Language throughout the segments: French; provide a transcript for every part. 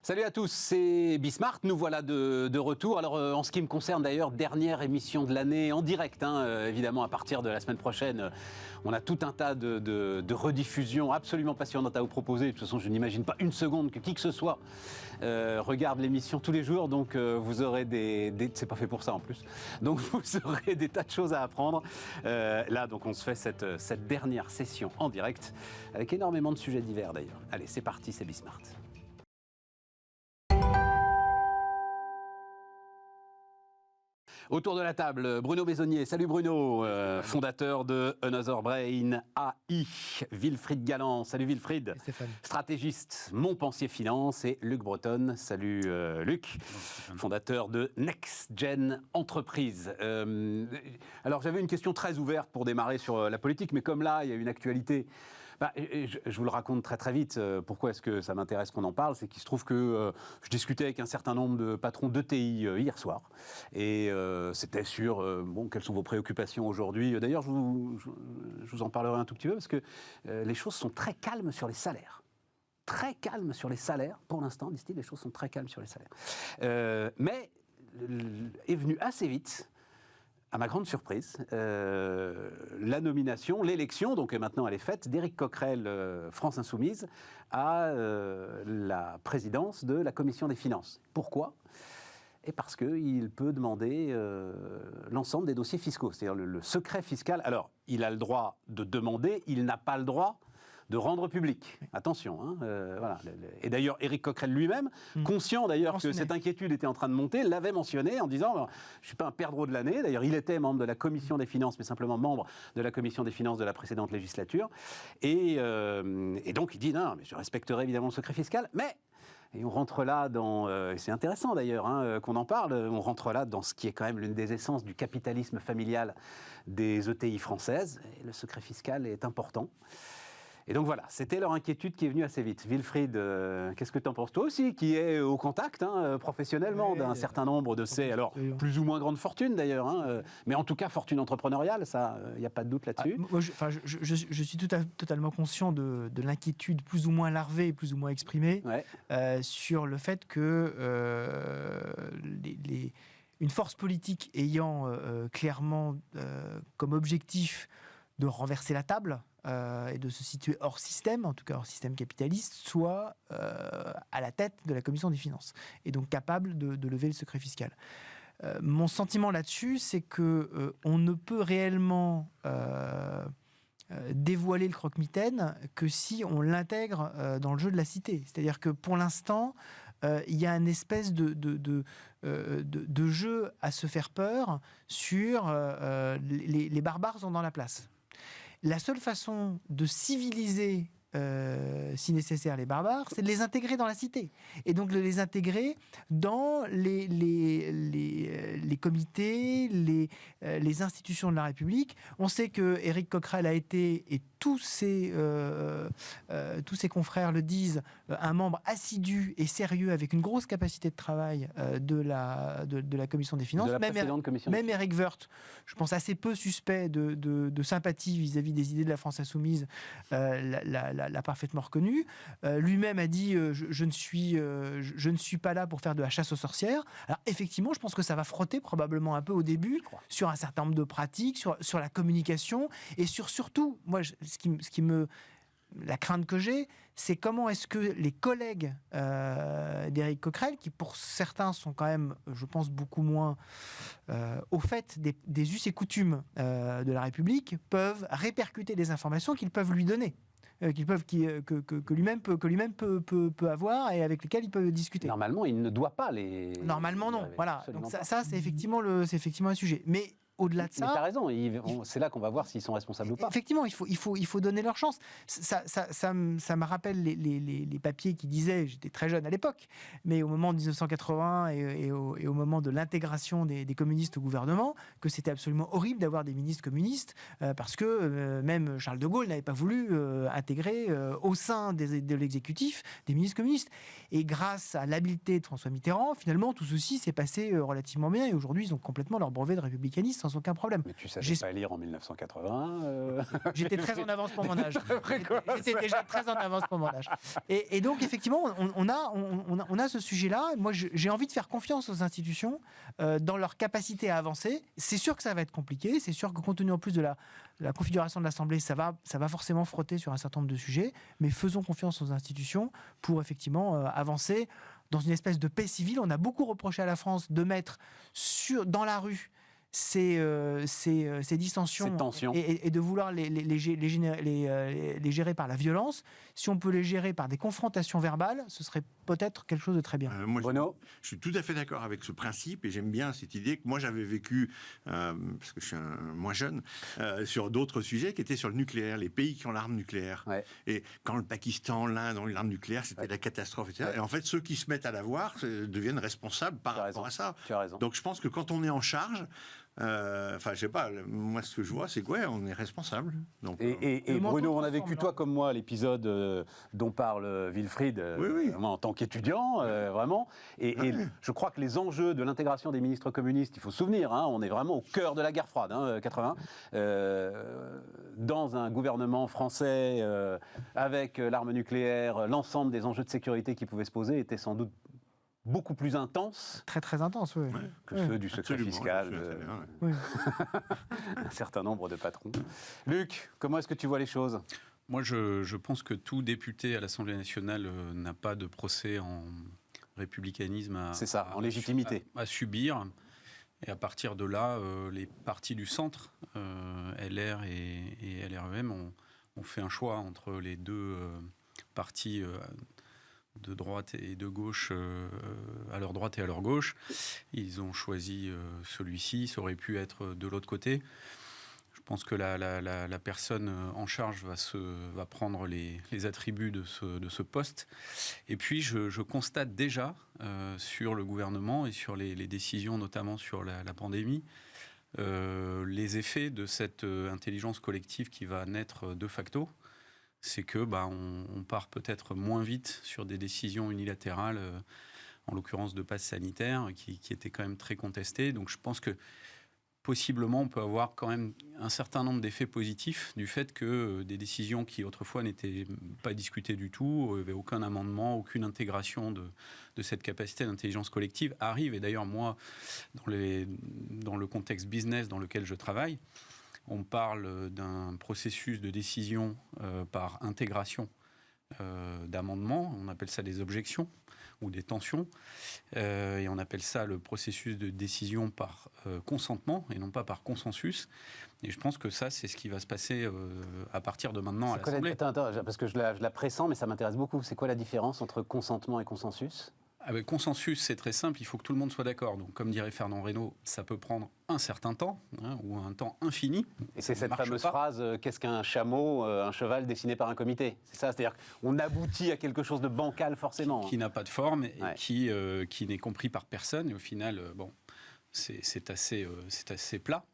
Salut à tous, c'est Bismart, nous voilà de retour. Alors en ce qui me concerne d'ailleurs, dernière émission de l'année en direct, évidemment à partir de la semaine prochaine, on a tout un tas de rediffusions absolument passionnantes à vous proposer. De toute façon, je n'imagine pas une seconde que qui que ce soit regarde l'émission tous les jours, donc vous aurez c'est pas fait pour ça en plus, donc vous aurez des tas de choses à apprendre. Là donc on se fait cette dernière session en direct, avec énormément de sujets divers d'ailleurs. Allez, c'est parti, c'est Bismart. Autour de la table, Bruno Besonnier. Salut Bruno, fondateur de Another Brain AI. Wilfried Galland. Salut Wilfried. Stéphane. Stratégiste, Montpensier Finance. Et Luc Breton. Salut Luc, fondateur de Next Gen Entreprise. Alors j'avais une question très ouverte pour démarrer sur la politique, mais comme là, il y a une actualité. Je vous le raconte très très vite. Pourquoi est-ce que ça m'intéresse qu'on en parle? C'est qu'il se trouve que je discutais avec un certain nombre de patrons d'ETI hier soir. Et c'était sur quelles sont vos préoccupations aujourd'hui. D'ailleurs, je vous en parlerai un tout petit peu parce que les choses sont très calmes sur les salaires. Très calmes sur les salaires. Pour l'instant, disent-ils, les choses sont très calmes sur les salaires. Mais est venu assez vite, à ma grande surprise, la nomination, l'élection, donc maintenant elle est faite, d'Éric Coquerel, France Insoumise, à la présidence de la Commission des Finances. Pourquoi ? Et parce qu'il peut demander l'ensemble des dossiers fiscaux, c'est-à-dire le secret fiscal. Alors, il a le droit de demander, il n'a pas le droit de rendre public. Attention. Voilà. Et d'ailleurs, Éric Coquerel lui-même, conscient d'ailleurs que cette inquiétude était en train de monter, l'avait mentionné en disant je ne suis pas un perdreau de l'année. D'ailleurs, il était membre de la Commission des Finances, mais simplement membre de la Commission des Finances de la précédente législature. Et donc, il dit non, mais je respecterai évidemment le secret fiscal, mais... Et on rentre là dans, et c'est intéressant d'ailleurs qu'on en parle, on rentre là dans ce qui est quand même l'une des essences du capitalisme familial des ETI françaises. Et le secret fiscal est important. Et donc voilà, c'était leur inquiétude qui est venue assez vite. Wilfried, qu'est-ce que tu en penses? Toi aussi, qui est au contact professionnellement d'un certain nombre de ces, alors plus ou moins grandes fortunes d'ailleurs, mais en tout cas fortune entrepreneuriale, ça, il n'y a pas de doute là-dessus. Moi, je suis totalement conscient de l'inquiétude plus ou moins larvée, plus ou moins exprimée, sur le fait que une force politique ayant clairement comme objectif de renverser la table, et de se situer hors système, en tout cas hors système capitaliste, soit à la tête de la Commission des Finances, et donc capable de lever le secret fiscal. Mon sentiment là-dessus, c'est qu'on ne peut réellement dévoiler le croque-mitaine que si on l'intègre dans le jeu de la cité. C'est-à-dire que pour l'instant, il y a une espèce de jeu à se faire peur sur les barbares sont dans la place. La seule façon de civiliser, si nécessaire, les barbares, c'est de les intégrer dans la cité. Et donc de les intégrer dans les comités, les institutions de la République. On sait que Éric Coquerel a été, et tous ses confrères le disent, un membre assidu et sérieux avec une grosse capacité de travail de la Commission des Finances. De la précédente Commission. Même Éric Woerth, je pense assez peu suspect de sympathie vis-à-vis des idées de la France Insoumise, l'a parfaitement reconnu. Lui-même a dit je ne suis pas là pour faire de la chasse aux sorcières. Alors effectivement, je pense que ça va frotter probablement un peu au début sur un certain nombre de pratiques, sur la communication et surtout, moi, la crainte que j'ai, c'est comment est-ce que les collègues d'Éric Coquerel, qui pour certains sont quand même, je pense, beaucoup moins au fait des us et coutumes de la République, peuvent répercuter des informations qu'ils peuvent lui donner. Que lui-même peut avoir et avec lesquels il peut discuter. Normalement, il ne doit pas les... Normalement, non. Voilà. Donc ça c'est effectivement un sujet. Mais au-delà de ça... Mais tu as raison, c'est là qu'on va voir s'ils sont responsables ou pas. Effectivement, il faut donner leur chance. Ça me rappelle les papiers qui disaient, j'étais très jeune à l'époque, mais au moment de 1980 et au moment de l'intégration des communistes au gouvernement, que c'était absolument horrible d'avoir des ministres communistes, parce que même Charles de Gaulle n'avait pas voulu intégrer au sein de l'exécutif des ministres communistes. Et grâce à l'habileté de François Mitterrand, finalement, tout ceci s'est passé relativement bien, et aujourd'hui, ils ont complètement leur brevet de républicanisme sans aucun problème. Mais tu savais pas lire en 1980 J'étais très en avance pour mon âge. J'étais déjà très en avance pour mon âge. Et donc, effectivement, on a ce sujet-là. Moi, j'ai envie de faire confiance aux institutions dans leur capacité à avancer. C'est sûr que ça va être compliqué. C'est sûr que compte tenu en plus de la configuration de l'Assemblée, ça va forcément frotter sur un certain nombre de sujets. Mais faisons confiance aux institutions pour effectivement avancer dans une espèce de paix civile. On a beaucoup reproché à la France de mettre dans la rue ces dissensions, ces tensions, et de vouloir les gérer par la violence. Si on peut les gérer par des confrontations verbales, ce serait peut-être quelque chose de très bien. Moi, Bruno ? Je suis tout à fait d'accord avec ce principe et j'aime bien cette idée que moi j'avais vécu, parce que je suis moins jeune, sur d'autres sujets qui étaient sur le nucléaire, les pays qui ont l'arme nucléaire. Ouais. Et quand le Pakistan, l'Inde ont eu l'arme nucléaire, c'était la catastrophe, etc. Ouais. Et en fait, ceux qui se mettent à l'avoir deviennent responsables par rapport à ça. Tu as raison. Donc je pense que quand on est en charge, je sais pas, moi ce que je vois, c'est que on est responsable. Donc, et Bruno, on a vécu toi comme moi l'épisode dont parle Wilfried, oui. Moi en tant qu'étudiant, vraiment. Et je crois que les enjeux de l'intégration des ministres communistes, il faut se souvenir, on est vraiment au cœur de la guerre froide, 80, dans un gouvernement français avec l'arme nucléaire, l'ensemble des enjeux de sécurité qui pouvaient se poser étaient sans doute beaucoup plus intense. Très, très intense, oui. Que ceux du secret fiscal un certain nombre de patrons. Luc, comment est-ce que tu vois les choses ? Moi, je pense que tout député à l'Assemblée nationale n'a pas de procès en républicanisme en légitimité. À subir. Et à partir de là, les partis du centre, LR et LREM, ont fait un choix entre les deux partis de droite et de gauche, à leur droite et à leur gauche. Ils ont choisi celui-ci, ça aurait pu être de l'autre côté. Je pense que la personne en charge va prendre les attributs de ce poste. Et puis, je constate déjà sur le gouvernement et sur les décisions, notamment sur la pandémie, les effets de cette intelligence collective qui va naître de facto. C'est que on part peut-être moins vite sur des décisions unilatérales, en l'occurrence de passe sanitaire, qui étaient quand même très contestées. Donc je pense que possiblement on peut avoir quand même un certain nombre d'effets positifs du fait que des décisions qui autrefois n'étaient pas discutées du tout, il n'y avait aucun amendement, aucune intégration de cette capacité d'intelligence collective arrivent. Et d'ailleurs moi, dans le contexte business dans lequel je travaille, on parle d'un processus de décision par intégration d'amendements. On appelle ça des objections ou des tensions. Et on appelle ça le processus de décision par consentement et non pas par consensus. Et je pense que ça, c'est ce qui va se passer à partir de maintenant à l'Assemblée. Parce que je la pressens, mais ça m'intéresse beaucoup. C'est quoi la différence entre consentement et consensus ? Avec consensus, c'est très simple, il faut que tout le monde soit d'accord. Donc, comme dirait Fernand Reynaud, ça peut prendre un certain temps, ou un temps infini. Et c'est cette fameuse phrase « qu'est-ce qu'un chameau, un cheval dessiné par un comité ?» C'est ça, c'est-à-dire qu'on aboutit à quelque chose de bancal forcément. Qui n'a pas de forme et qui n'est compris par personne. Et au final, c'est assez plat.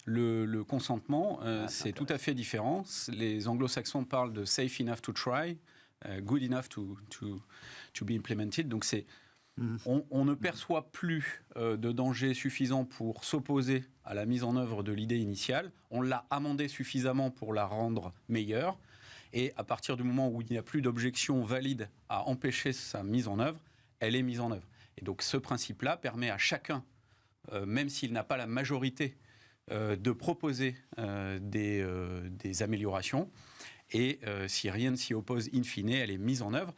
Le consentement, c'est tout à fait différent. Les anglo-saxons parlent de « safe enough to try », good enough to be implemented. Donc on ne perçoit plus de danger suffisant pour s'opposer à la mise en œuvre de l'idée initiale. On l'a amendée suffisamment pour la rendre meilleure. Et à partir du moment où il n'y a plus d'objection valide à empêcher sa mise en œuvre, elle est mise en œuvre. Et donc ce principe-là permet à chacun, même s'il n'a pas la majorité, de proposer des améliorations. Et si rien ne s'y oppose, in fine, elle est mise en œuvre.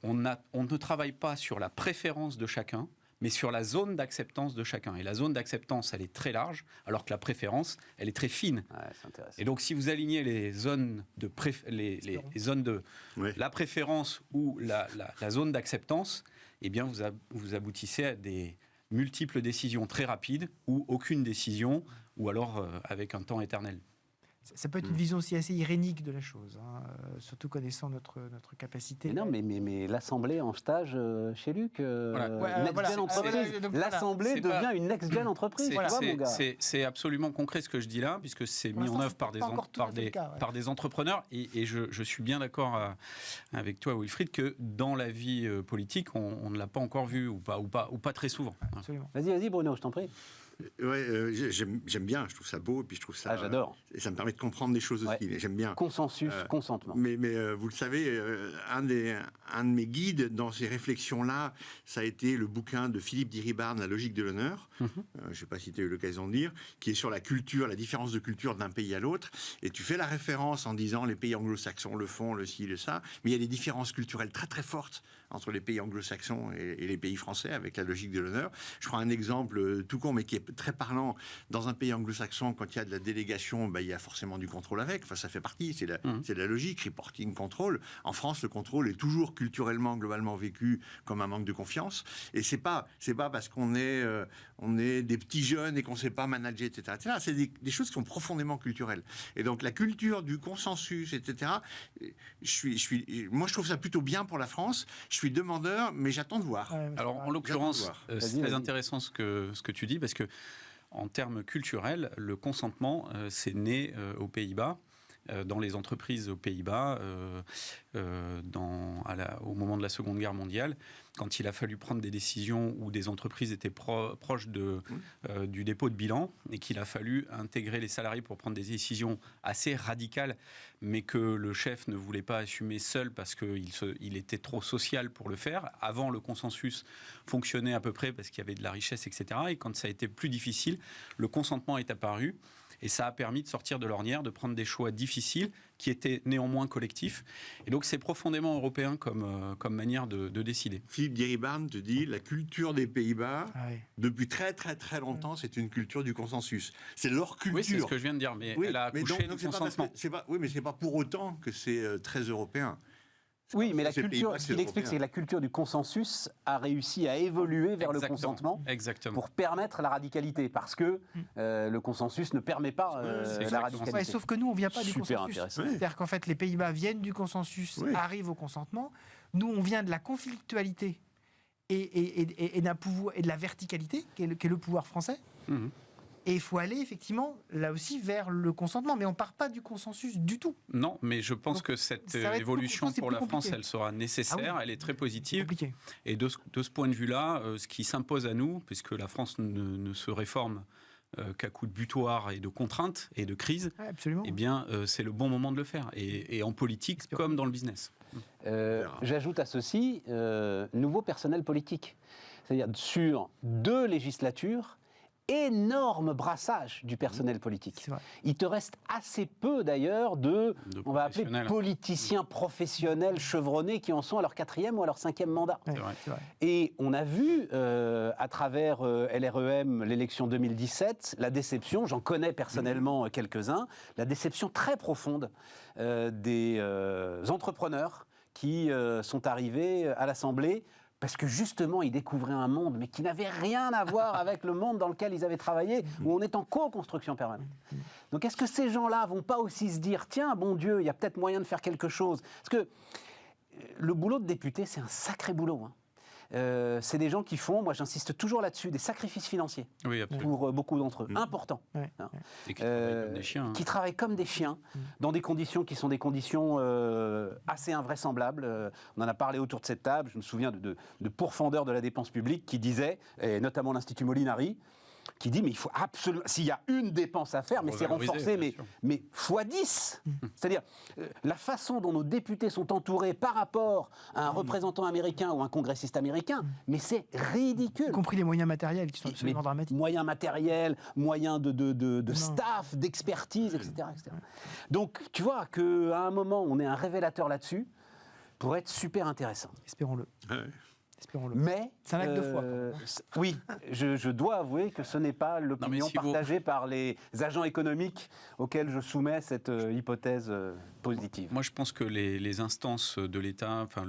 On ne travaille pas sur la préférence de chacun, mais sur la zone d'acceptance de chacun. Et la zone d'acceptance, elle est très large, alors que la préférence, elle est très fine. C'est intéressant. Et donc, si vous alignez les zones de la préférence ou la zone d'acceptance, eh bien, vous aboutissez à des multiples décisions très rapides ou aucune décision, ou alors avec un temps éternel. Ça peut être une vision aussi assez irénique de la chose, surtout connaissant notre capacité. Mais l'Assemblée en stage chez Luc, next-gen entreprise. L'Assemblée devient une next-gen entreprise. C'est absolument concret ce que je dis là, puisque c'est mis en œuvre par des entrepreneurs. Et je suis bien d'accord avec toi, Wilfried, que dans la vie politique, on ne l'a pas encore vu, ou pas très souvent. Absolument. Vas-y, Bruno, je t'en prie. J'aime bien, je trouve ça beau, et puis je trouve ça... j'adore. Et ça me permet de comprendre des choses aussi, mais j'aime bien. Consensus, consentement. Mais vous le savez, un de mes guides dans ces réflexions-là, ça a été le bouquin de Philippe Diribarne, La logique de l'honneur, je ne sais pas si tu as eu l'occasion de lire, qui est sur la culture, la différence de culture d'un pays à l'autre, et tu fais la référence en disant les pays anglo-saxons le font, le ci, le ça, mais il y a des différences culturelles très très fortes entre les pays anglo-saxons et les pays français avec la logique de l'honneur. Je prends un exemple tout con, mais qui est très parlant. Dans un pays anglo-saxon, quand il y a de la délégation, il y a forcément du contrôle avec. Enfin, ça fait partie, c'est la logique, reporting, contrôle. En France, le contrôle est toujours culturellement, globalement vécu comme un manque de confiance. Et c'est pas parce qu'on est des petits jeunes et qu'on ne sait pas manager, etc. C'est des choses qui sont profondément culturelles. Et donc, la culture du consensus, etc., moi, je trouve ça plutôt bien pour la France. Je suis demandeur, mais j'attends de voir. Alors, en l'occurrence, c'est très intéressant ce que tu dis, parce que en termes culturels, le consentement, c'est né aux Pays-Bas, dans les entreprises aux Pays-Bas, au moment de la Seconde Guerre mondiale, quand il a fallu prendre des décisions où des entreprises étaient proches du dépôt de bilan et qu'il a fallu intégrer les salariés pour prendre des décisions assez radicales, mais que le chef ne voulait pas assumer seul parce qu'il était trop social pour le faire. Avant, le consensus fonctionnait à peu près parce qu'il y avait de la richesse, etc. Et quand ça a été plus difficile, le consentement est apparu. Et ça a permis de sortir de l'ornière, de prendre des choix difficiles qui étaient néanmoins collectifs. Et donc c'est profondément européen comme manière de décider. Philippe Diribarne te dit la culture des Pays-Bas, depuis très très très longtemps, c'est une culture du consensus. C'est leur culture. Oui, c'est ce que je viens de dire, mais elle a accouché du consentement. Oui, mais c'est pas pour autant que c'est très européen. Oui, mais ce qu'il explique, c'est que la culture du consensus a réussi à évoluer vers le consentement pour permettre la radicalité, parce que le consensus ne permet pas la radicalité. Ouais, sauf que nous, on ne vient pas du Super consensus. Intéressant. C'est-à-dire qu'en fait, les Pays-Bas viennent du consensus, arrivent au consentement. Nous, on vient de la conflictualité et de la verticalité, qui est le pouvoir français. Et il faut aller effectivement, là aussi, vers le consentement. Mais on ne part pas du consensus du tout. Non, mais je pense que cette évolution pour la France, elle sera nécessaire, elle est très positive. Et de ce point de vue-là, ce qui s'impose à nous, puisque la France ne se réforme qu'à coup de butoir et de contraintes et de crises, eh bien, c'est le bon moment de le faire. Et en politique, comme dans le business. J'ajoute à ceci, nouveau personnel politique. C'est-à-dire sur 2 législatures, énorme brassage du personnel politique. Il te reste assez peu d'ailleurs on va appeler politiciens professionnels chevronnés qui en sont à leur 4e ou à leur 5e mandat. C'est vrai. Et on a vu à travers LREM, l'élection 2017, la déception, j'en connais personnellement quelques-uns, la déception très profonde des entrepreneurs qui sont arrivés à l'Assemblée parce que justement, ils découvraient un monde, mais qui n'avait rien à voir avec le monde dans lequel ils avaient travaillé, où on est en co-construction permanente. Donc est-ce que ces gens-là vont pas aussi se dire, tiens, bon Dieu, il y a peut-être moyen de faire quelque chose? Parce que le boulot de député, c'est un sacré boulot. C'est des gens qui font, moi j'insiste toujours là-dessus, des sacrifices financiers pour beaucoup d'entre eux, importants. Et qui travaillent comme des chiens. Qui travaillent comme des chiens, dans des conditions qui sont des conditions assez invraisemblables. On en a parlé autour de cette table, je me souviens de pourfendeurs de la dépense publique qui disaient, et notamment l'Institut Molinari, qui dit mais il faut absolument, s'il y a une dépense à faire, mais c'est renforcé, mais x10. C'est-à-dire la façon dont nos députés sont entourés par rapport à un représentant américain ou un congressiste américain, mais c'est ridicule. Y compris les moyens matériels qui sont absolument dramatiques. Moyens matériels, moyens de staff, d'expertise, etc. Donc tu vois qu'à un moment on est un révélateur là-dessus pour être super intéressant. Espérons-le. Espérons-le. Mais c'est un acte de foi. Oui, je dois avouer que ce n'est pas l'opinion partagée par les agents économiques auxquels je soumets cette hypothèse positive. Moi, je pense que les instances de l'État, enfin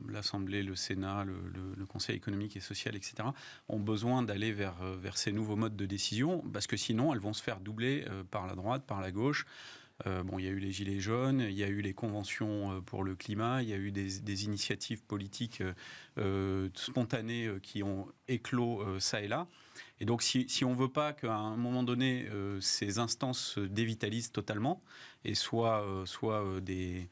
l'Assemblée, le Sénat, le Conseil économique et social, etc., ont besoin d'aller vers ces nouveaux modes de décision, parce que sinon, elles vont se faire doubler par la droite, par la gauche. Il y a eu les Gilets jaunes, il y a eu les conventions pour le climat, il y a eu des initiatives politiques spontanées qui ont éclos ça et là. Et donc, si on ne veut pas qu'à un moment donné, ces instances se dévitalisent totalement et soient des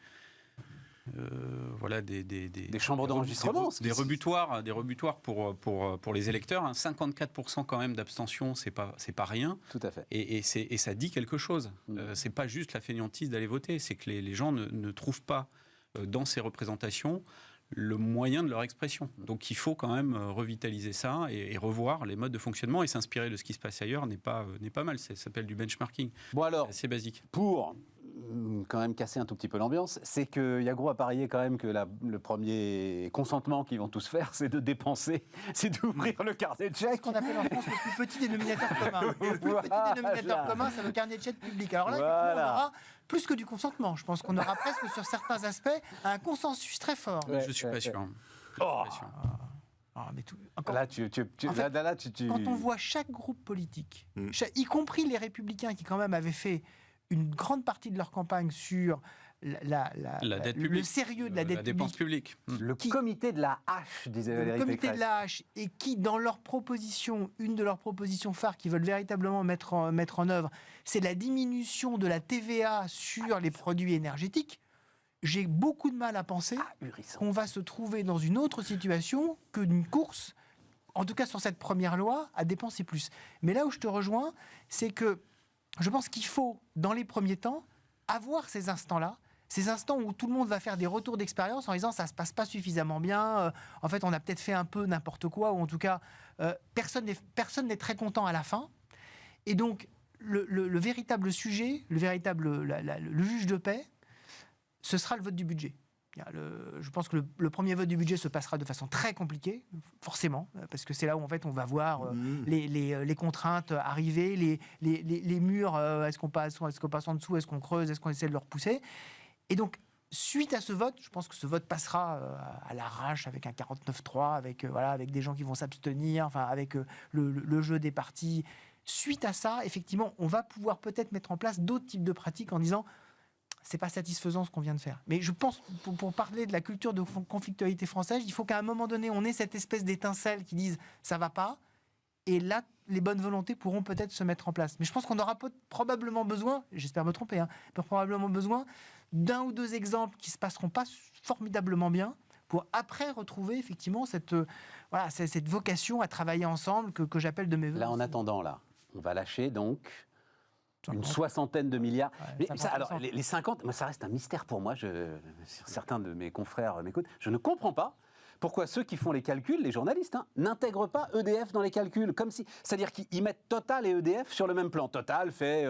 voilà, des chambres d'enregistrement, des rebutoires pour les électeurs. 54% quand même d'abstention, c'est pas rien. Tout à fait. Et ça dit quelque chose. C'est pas juste la fainéantise d'aller voter, c'est que les gens ne trouvent pas dans ces représentations le moyen de leur expression. Donc il faut quand même revitaliser ça et revoir les modes de fonctionnement et s'inspirer de ce qui se passe ailleurs n'est pas mal. Ça s'appelle du benchmarking. Bon alors, c'est assez basique. Pour quand même casser un tout petit peu l'ambiance, c'est qu'il y a gros à parier quand même que le premier consentement qu'ils vont tous faire, c'est de dépenser, c'est d'ouvrir le carnet de C'est chèques. ce qu'on appelle en France le plus petit dénominateur commun. Et le plus petit dénominateur commun, c'est le carnet de chèques public. Alors là, effectivement, on aura plus que du consentement. Je pense qu'on aura presque, sur certains aspects, un consensus très fort. Je ne suis pas sûr. Mais quand on voit chaque groupe politique, y compris les Républicains qui quand même avaient fait une grande partie de leur campagne sur la dette publique, le sérieux de la dette dépense publique. Le comité de la hache, disait Valérie Pécresse. Le Pécresse. comité de la hache, et qui, dans leur proposition, une de leurs propositions phares qu'ils veulent véritablement mettre en œuvre, c'est la diminution de la TVA sur les produits énergétiques. J'ai beaucoup de mal à penser qu'on va se trouver dans une autre situation que d'une course, en tout cas sur cette première loi, à dépenser plus. Mais là où je te rejoins, c'est que je pense qu'il faut, dans les premiers temps, avoir ces instants-là, ces instants où tout le monde va faire des retours d'expérience en disant ça se passe pas suffisamment bien, en fait on a peut-être fait un peu n'importe quoi, ou en tout cas personne n'est très content à la fin. Et donc le véritable sujet, le juge de paix, ce sera le vote du budget. Je pense que le premier vote du budget se passera de façon très compliquée, forcément, parce que c'est là où en fait on va voir les contraintes arriver, les murs, est-ce qu'on passe en dessous, est-ce qu'on creuse, est-ce qu'on essaie de le repousser. Et donc, suite à ce vote, je pense que ce vote passera à l'arrache avec un 49-3, avec des gens qui vont s'abstenir, enfin avec le jeu des partis. Suite à ça, effectivement, on va pouvoir peut-être mettre en place d'autres types de pratiques en disant c'est pas satisfaisant ce qu'on vient de faire. Mais je pense, pour parler de la culture de conflictualité française, il faut qu'à un moment donné, on ait cette espèce d'étincelle qui dise ça va pas, et là, les bonnes volontés pourront peut-être se mettre en place. Mais je pense qu'on aura probablement besoin, j'espère me tromper, probablement besoin d'un ou deux exemples qui se passeront pas formidablement bien pour après retrouver effectivement cette vocation à travailler ensemble que j'appelle de mes voeux. Là, en attendant, on va lâcher donc une soixantaine de milliards. Ouais, mais ça, alors, les 50, ça reste un mystère pour moi. Certains de mes confrères m'écoutent. Je ne comprends pas pourquoi ceux qui font les calculs, les journalistes, n'intègrent pas EDF dans les calculs. C'est-à-dire qu'ils mettent Total et EDF sur le même plan. Total fait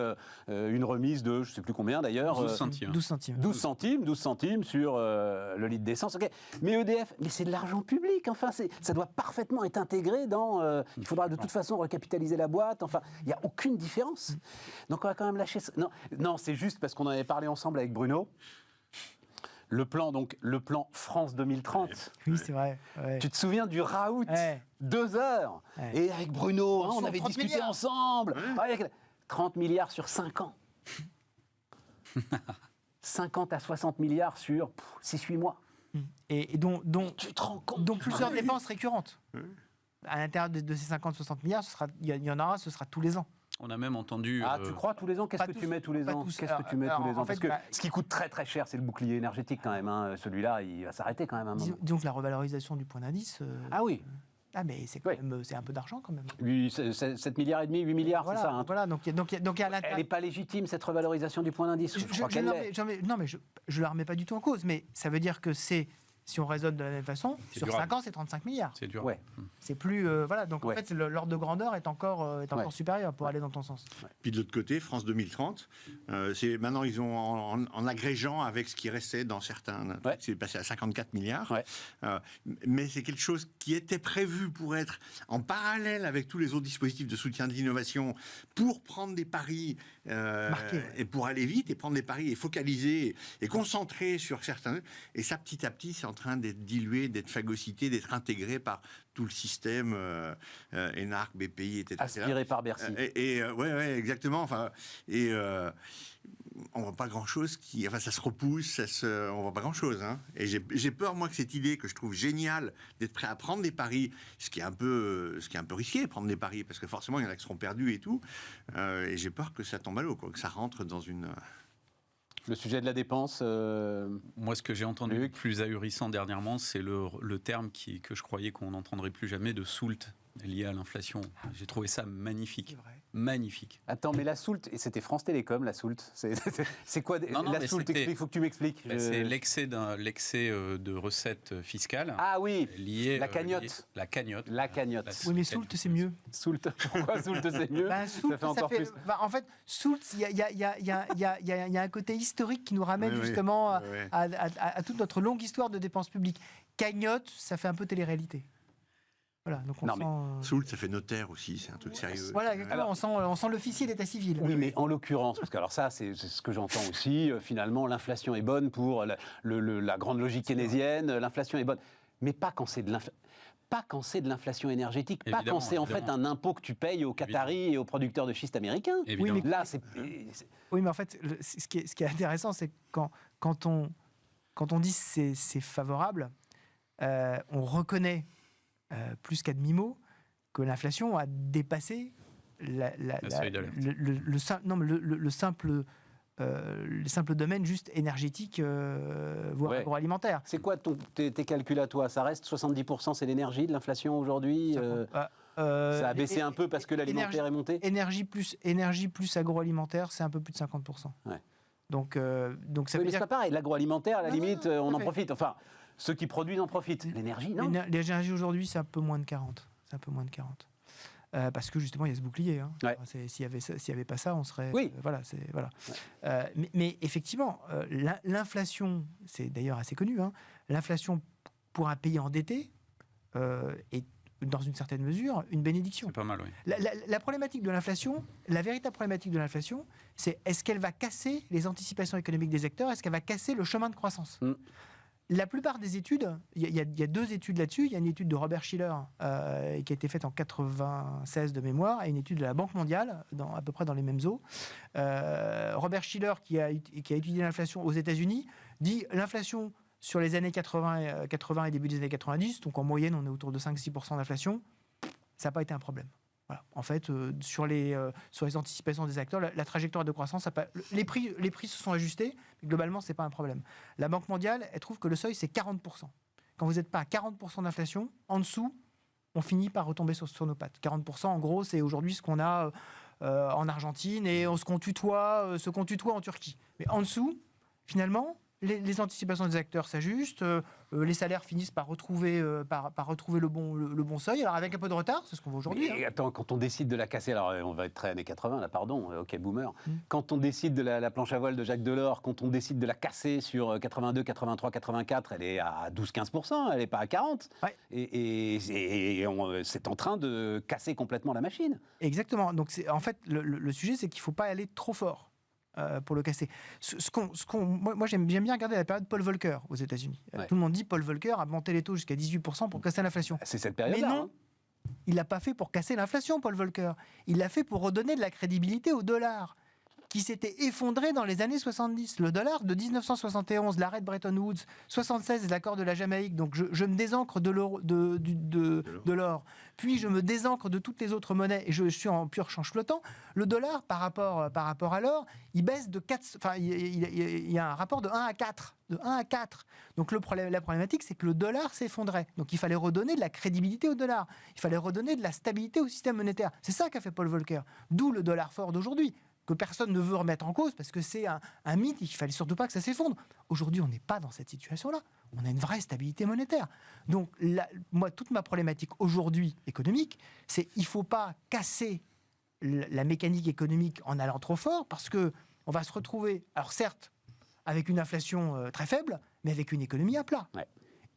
une remise de, je ne sais plus combien d'ailleurs. 12 centimes. 12 centimes sur le litre d'essence. Okay. Mais EDF, c'est de l'argent public. Enfin, ça doit parfaitement être intégré dans... il faudra de toute façon recapitaliser la boîte. Enfin, il n'y a aucune différence. Donc on va quand même lâcher... Non, c'est juste parce qu'on en avait parlé ensemble avec Bruno. Le plan France 2030. Oui, c'est vrai. Ouais. Tu te souviens du raout 2 heures. Et avec Bruno, on avait discuté ensemble. 30 milliards sur 5 ans. 50 à 60 milliards sur 6-8 mois. Et dont tu te rends compte, dont plusieurs dépenses récurrentes. À l'intérieur de ces 50-60 milliards, il y en aura, ce sera tous les ans. On a même entendu... tu crois tous les ans? Qu'est-ce que tu mets tous les ans? Parce que ce qui coûte très très cher, c'est le bouclier énergétique quand même. Celui-là, il va s'arrêter quand même un moment. Disons que la revalorisation du point d'indice... Ah oui. Mais c'est quand même, c'est un peu d'argent quand même. 7 milliards et demi, 8 milliards, voilà, c'est ça. Voilà, donc il y a elle n'est pas légitime, cette revalorisation du point d'indice. Je crois qu'elle l'est. Non, mais je ne la remets pas du tout en cause. Mais ça veut dire que c'est... Si on raisonne de la même façon, sur durable. 5 ans, c'est 35 milliards. C'est dur. Ouais. C'est plus... voilà, donc en fait, l'ordre de grandeur est encore supérieur pour aller dans ton sens. Puis de l'autre côté, France 2030, maintenant, ils ont, en agrégeant avec ce qui restait dans certains... C'est passé à 54 milliards. Mais c'est quelque chose qui était prévu pour être en parallèle avec tous les autres dispositifs de soutien de l'innovation, pour prendre des paris, et pour aller vite, et prendre des paris, et focaliser, et concentrer sur certains... Et ça, petit à petit, c'est en train d'être dilué, d'être phagocyté, d'être intégré par tout le système ENARC, BPI, etc. Aspiré par Bercy. Ouais, exactement. Enfin, on voit pas grand-chose ça se repousse, on voit pas grand-chose. Et j'ai peur, moi, que cette idée que je trouve géniale d'être prêt à prendre des paris, ce qui est un peu risqué, prendre des paris, parce que forcément, il y en a qui seront perdus et tout. Et j'ai peur que ça tombe à l'eau, que ça rentre dans une... Le sujet de la dépense Moi, ce que j'ai entendu le Luc. plus ahurissant dernièrement, c'est le terme que je croyais qu'on n'entendrait plus jamais de soult lié à l'inflation. J'ai trouvé ça magnifique. Magnifique. Attends, mais la soult, et c'était France Télécom, la soult. C'est quoi Non, la mais soult? c'était- Il faut que tu m'expliques. C'est l'excès de recettes fiscales. Ah oui, liées, la cagnotte. la cagnotte. La cagnotte. Oui, mais soult, c'est mieux. Soult, pourquoi soult c'est mieux? Soult, Ça fait encore plus. en fait, soult, il y a un côté historique qui nous ramène Oui, oui. justement Oui, oui. à toute notre longue histoire de dépenses publiques. Cagnotte, ça fait un peu télé-réalité. Voilà, donc on Non, sent... mais Soult, ça fait notaire aussi, c'est un truc sérieux. Voilà, exactement, Alors- on sent l'officier d'état civil. Oui, mais en l'occurrence, parce que alors ça, c'est ce que j'entends aussi, finalement, l'inflation est bonne pour la grande logique keynésienne, l'inflation est bonne. Mais pas quand c'est de l'inflation énergétique, pas Évidemment, quand c'est en fait évidemment. un impôt que tu payes aux Qataris et aux producteurs de schiste américains. Évidemment. Oui, mais- Là, c'est... Oui, mais en fait, ce qui est intéressant, c'est que quand on dit c'est favorable, on reconnaît plus qu'à demi-mot que l'inflation a dépassé seuil d'alerte. le simple domaine juste énergétique, voire Ouais. agroalimentaire. C'est quoi tes calculs à toi? Ça reste 70%, c'est l'énergie de l'inflation aujourd'hui ça a baissé un peu parce que l'alimentaire est monté? Énergie plus agroalimentaire, c'est un peu plus de 50%. Ouais. Donc ça Oui, veut mais c'est dire pas pareil. L'agroalimentaire, à la Non, limite, non, on tout à en fait. profite. Enfin, ceux qui produisent en profitent. L'énergie, non. l'énergie aujourd'hui, c'est un peu moins de 40. C'est un peu moins de 40. Parce que justement, il y a ce bouclier. Hein. Ouais. S'il n'y avait pas ça, on serait. Oui. Voilà. Mais effectivement, l'inflation, c'est d'ailleurs assez connu, hein, l'inflation pour un pays endetté est, dans une certaine mesure, une bénédiction. C'est pas mal, oui. La problématique de l'inflation, la véritable problématique de l'inflation, c'est est-ce qu'elle va casser les anticipations économiques des acteurs? Est-ce qu'elle va casser le chemin de croissance? La plupart des études, il y a deux études là-dessus. Il y a une étude de Robert Shiller qui a été faite en 96 de mémoire et une étude de la Banque mondiale, à peu près dans les mêmes eaux. Robert Shiller, qui a étudié l'inflation aux États-Unis, dit l'inflation sur les années 80 et début des années 90, donc en moyenne on est autour de 5-6% d'inflation, ça n'a pas été un problème. Voilà. En fait, sur les anticipations des acteurs, la trajectoire de croissance, les prix se sont ajustés, mais globalement, ce n'est pas un problème. La Banque mondiale, elle trouve que le seuil, c'est 40%. Quand vous n'êtes pas à 40% d'inflation, en dessous, on finit par retomber sur nos pattes. 40%, en gros, c'est aujourd'hui ce qu'on a en Argentine et ce qu'on tutoie en Turquie. Mais en dessous, finalement, les anticipations des acteurs s'ajustent, les salaires finissent par retrouver le bon seuil, alors avec un peu de retard, c'est ce qu'on voit aujourd'hui. Et attends, quand on décide de la casser, alors on va être très années 80, là, pardon, ok, boomer. Quand on décide de la planche à voile de Jacques Delors, quand on décide de la casser sur 82, 83, 84, elle est à 12-15%, elle n'est pas à 40%. Ouais. Et c'est en train de casser complètement la machine. Exactement. Donc, en fait, le sujet, c'est qu'il ne faut pas aller trop fort pour le casser. Moi, j'aime bien regarder la période Paul Volcker aux États-Unis. Ouais. Tout le monde dit Paul Volcker a monté les taux jusqu'à 18% pour casser l'inflation. C'est cette Mais période-là. non, il l'a pas fait pour casser l'inflation, Paul Volcker. Il l'a fait pour redonner de la crédibilité au dollar, qui s'était effondré dans les années 70. Le dollar de 1971, l'arrêt de Bretton Woods, 76, l'accord de la Jamaïque. Donc je me désancre de l'or, puis je me désancre de toutes les autres monnaies et je suis en pur change flottant. Le dollar, par rapport à l'or, il baisse de 4. Enfin, il y a un rapport de 1 à 4. De 1 à 4. Donc la problématique, c'est que le dollar s'effondrait. Donc il fallait redonner de la crédibilité au dollar. Il fallait redonner de la stabilité au système monétaire. C'est ça qu'a fait Paul Volcker. D'où le dollar fort d'aujourd'hui, que personne ne veut remettre en cause parce que c'est un mythe et qu'il ne fallait surtout pas que ça s'effondre. Aujourd'hui, on n'est pas dans cette situation-là. On a une vraie stabilité monétaire. Donc, moi, toute ma problématique aujourd'hui économique, c'est qu'il ne faut pas casser la mécanique économique en allant trop fort parce qu'on va se retrouver, alors certes, avec une inflation très faible, mais avec une économie à plat. Ouais.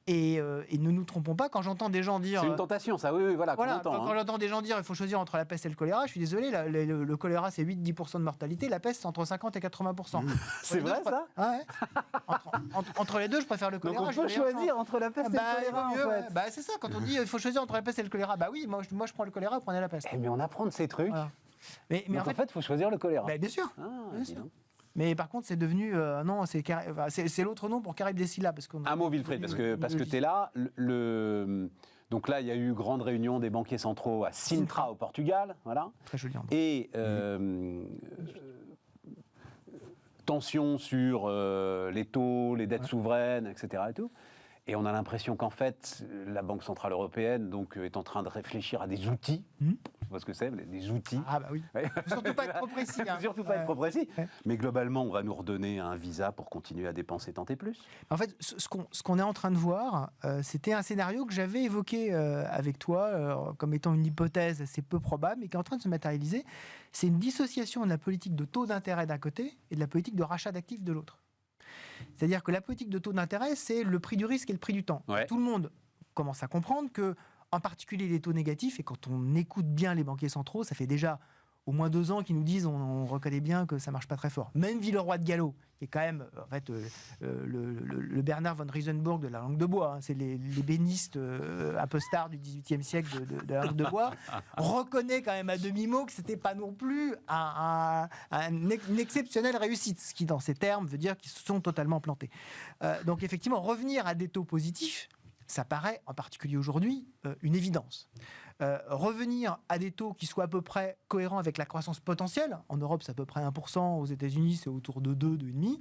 Et ne nous trompons pas, quand j'entends des gens dire... C'est une tentation, ça, oui, voilà. Voilà, qu'on entend, quand j'entends des gens dire il faut choisir entre la peste et le choléra, je suis désolé, le choléra c'est 8-10% de mortalité, la peste c'est entre 50 et 80%. C'est vrai, ça? Ah ouais. Entre les deux, je préfère le Donc choléra. on peut choisir entre la peste et le choléra, en fait. Bah, c'est ça, quand on dit il faut choisir entre la peste et le choléra, bah oui, moi je prends le choléra, vous prenez la peste. Eh, mais on apprend de ces trucs. Voilà. Mais Donc en fait, il faut choisir le choléra. bah, bien sûr. Ah, Bien dis sûr. donc. Mais par contre, c'est devenu. Non, c'est l'autre nom pour Carib-Dessila. Un mot, Wilfried, parce que tu es là. Donc là, il y a eu grande réunion des banquiers centraux à Sintra, au Portugal. Voilà. Très joli endroit. Et tension sur les taux, les dettes souveraines, etc. Et tout. Et on a l'impression qu'en fait, la Banque Centrale Européenne donc, est en train de réfléchir à des outils. Je ne sais pas ce que c'est, des outils. Ah bah oui. Ouais. Surtout pas être trop précis. Hein. Surtout pas être trop précis. Mais globalement, on va nous redonner un visa pour continuer à dépenser tant et plus. En fait, ce qu'on est en train de voir, c'était un scénario que j'avais évoqué avec toi comme étant une hypothèse assez peu probable, mais qui est en train de se matérialiser. C'est une dissociation de la politique de taux d'intérêt d'un côté et de la politique de rachat d'actifs de l'autre. C'est-à-dire que la politique de taux d'intérêt, c'est le prix du risque et le prix du temps. Ouais. Tout le monde commence à comprendre que, en particulier les taux négatifs, et quand on écoute bien les banquiers centraux, ça fait déjà au moins 2 ans qu'ils nous disent on reconnaît bien que ça marche pas très fort. Même Villeroy de Galhau, qui est quand même en fait, le Bernard von Riesenburg de la langue de bois, hein, c'est les bénistes apostards du XVIIIe siècle de la langue de bois, reconnaît quand même à demi-mot que c'était pas non plus une exceptionnelle réussite, ce qui dans ces termes veut dire qu'ils se sont totalement plantés. Donc effectivement, revenir à des taux positifs, ça paraît, en particulier aujourd'hui, une évidence. Revenir à des taux qui soient à peu près cohérents avec la croissance potentielle, en Europe c'est à peu près 1%, aux États-Unis c'est autour de 2, 2,5%,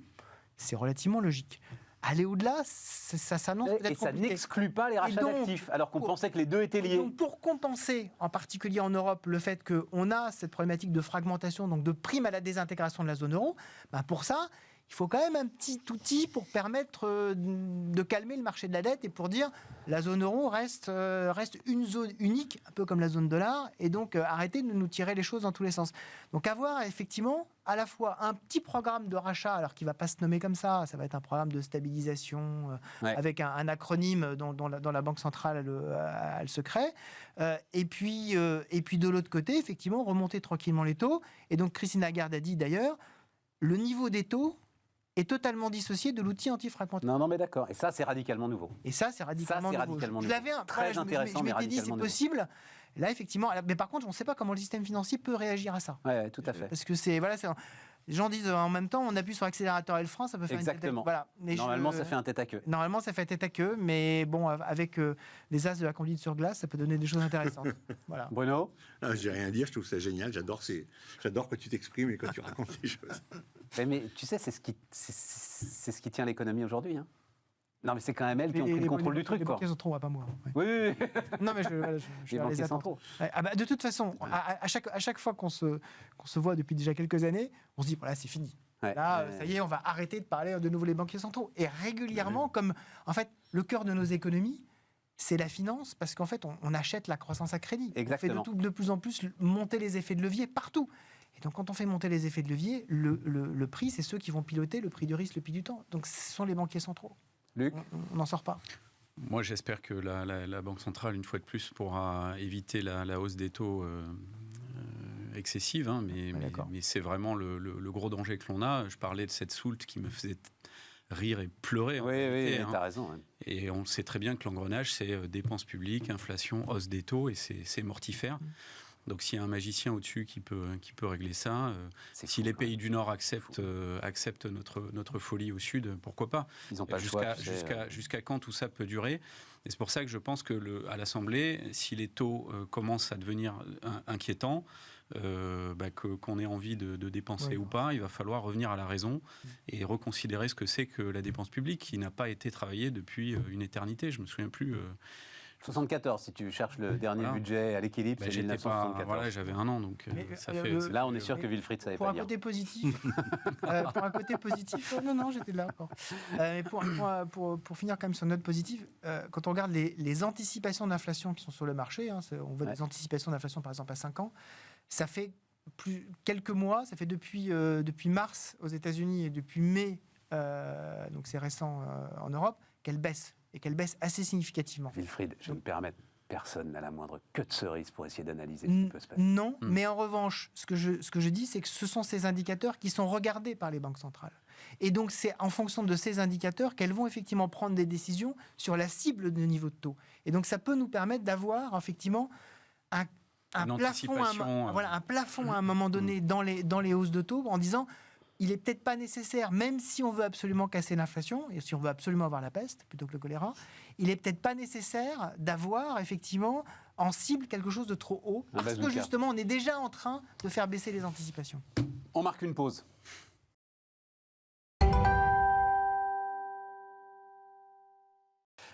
c'est relativement logique. Aller au-delà, ça s'annonce peut-être compliqué. Et ça n'exclut pas les rachats d'actifs, alors qu'on pensait que les deux étaient liés. Donc pour compenser, en particulier en Europe, le fait qu'on a cette problématique de fragmentation, donc de prime à la désintégration de la zone euro, ben pour ça, il faut quand même un petit outil pour permettre de calmer le marché de la dette et pour dire la zone euro reste une zone unique, un peu comme la zone dollar, et donc arrêter de nous tirer les choses dans tous les sens. Donc avoir effectivement à la fois un petit programme de rachat, alors qui ne va pas se nommer comme ça va être un programme de stabilisation avec un acronyme dont la Banque centrale elle se crée, et puis de l'autre côté, effectivement, remonter tranquillement les taux. Et donc Christine Lagarde a dit d'ailleurs, le niveau des taux est totalement dissocié de l'outil anti-fragmentation. Non, mais d'accord. Et ça, c'est radicalement nouveau. Et ça, c'est radicalement nouveau. Je l'avais très intéressant, mais je m'étais dit, c'est possible. Là, effectivement, mais par contre, on ne sait pas comment le système financier peut réagir à ça. Oui, tout à fait. Parce que les gens disent en même temps, on appuie sur l'accélérateur et le frein, ça peut faire exactement. Une tête à queue. Voilà. Normalement, ça fait un tête à queue. Normalement, ça fait tête à queue, mais bon, avec les as de la conduite sur glace, ça peut donner des choses intéressantes. Voilà. Bruno ? J'ai rien à dire, je trouve ça génial. J'adore quand tu t'exprimes et quand tu racontes les choses. Mais tu sais, c'est ce qui tient l'économie aujourd'hui. Hein. Non, mais c'est quand même elles qui ont pris le contrôle du truc. Les banquiers centraux, pas moi. Oui. Non, mais je les banquiers centraux. De toute façon, à chaque fois qu'on se voit depuis déjà quelques années, on se dit, voilà, c'est fini. Là, ça y est, on va arrêter de parler de nouveau les banquiers centraux. Et régulièrement, comme en fait, le cœur de nos économies, c'est la finance, parce qu'en fait, on achète la croissance à crédit. Exactement. On fait de plus en plus monter les effets de levier partout. Et donc, quand on fait monter les effets de levier, le prix, c'est ceux qui vont piloter le prix du risque, le prix du temps. Donc, ce sont les banquiers centraux. Luc ? On n'en sort pas. Moi, j'espère que la Banque centrale, une fois de plus, pourra éviter la hausse des taux excessive, hein, mais c'est vraiment le gros danger que l'on a. Je parlais de cette soulte qui me faisait rire et pleurer. Oui, t'as raison. Hein. Et on sait très bien que l'engrenage, c'est dépenses publiques, inflation, hausse des taux, et c'est mortifère. Donc s'il y a un magicien au-dessus qui peut régler ça, si les pays du Nord acceptent notre folie au Sud, pourquoi pas ? Ils n'ont pas le choix. Jusqu'à quand tout ça peut durer ? Et c'est pour ça que je pense que à l'Assemblée, si les taux commencent à devenir inquiétants, qu'on ait envie de dépenser ou pas, il va falloir revenir à la raison et reconsidérer ce que c'est que la dépense publique, qui n'a pas été travaillée depuis une éternité. Je ne me souviens plus... 74, si tu cherches le dernier budget à l'équilibre, c'est 1974. Voilà, j'avais 1 an, donc ça fait... Là, on est sûr que Wilfried savait pas dire. Pour un côté positif, non, j'étais là encore. Mais pour finir quand même sur une note positive, quand on regarde les anticipations d'inflation qui sont sur le marché, on voit des anticipations d'inflation par exemple à 5 ans, ça fait quelques mois, ça fait depuis mars aux États-Unis et depuis mai, donc c'est récent en Europe, qu'elle baisse. Et qu'elle baisse assez significativement. Wilfried, je me permets, personne n'a la moindre queue de cerise pour essayer d'analyser ce qui peut se passer. Non, mais en revanche, ce que je dis, c'est que ce sont ces indicateurs qui sont regardés par les banques centrales. Et donc, c'est en fonction de ces indicateurs qu'elles vont effectivement prendre des décisions sur la cible de niveau de taux. Et donc, ça peut nous permettre d'avoir effectivement un plafond à un moment donné dans les hausses de taux en disant... Il n'est peut-être pas nécessaire, même si on veut absolument casser l'inflation, et si on veut absolument avoir la peste plutôt que le choléra, il n'est peut-être pas nécessaire d'avoir effectivement en cible quelque chose de trop haut, parce que justement on est déjà en train de faire baisser les anticipations. On marque une pause.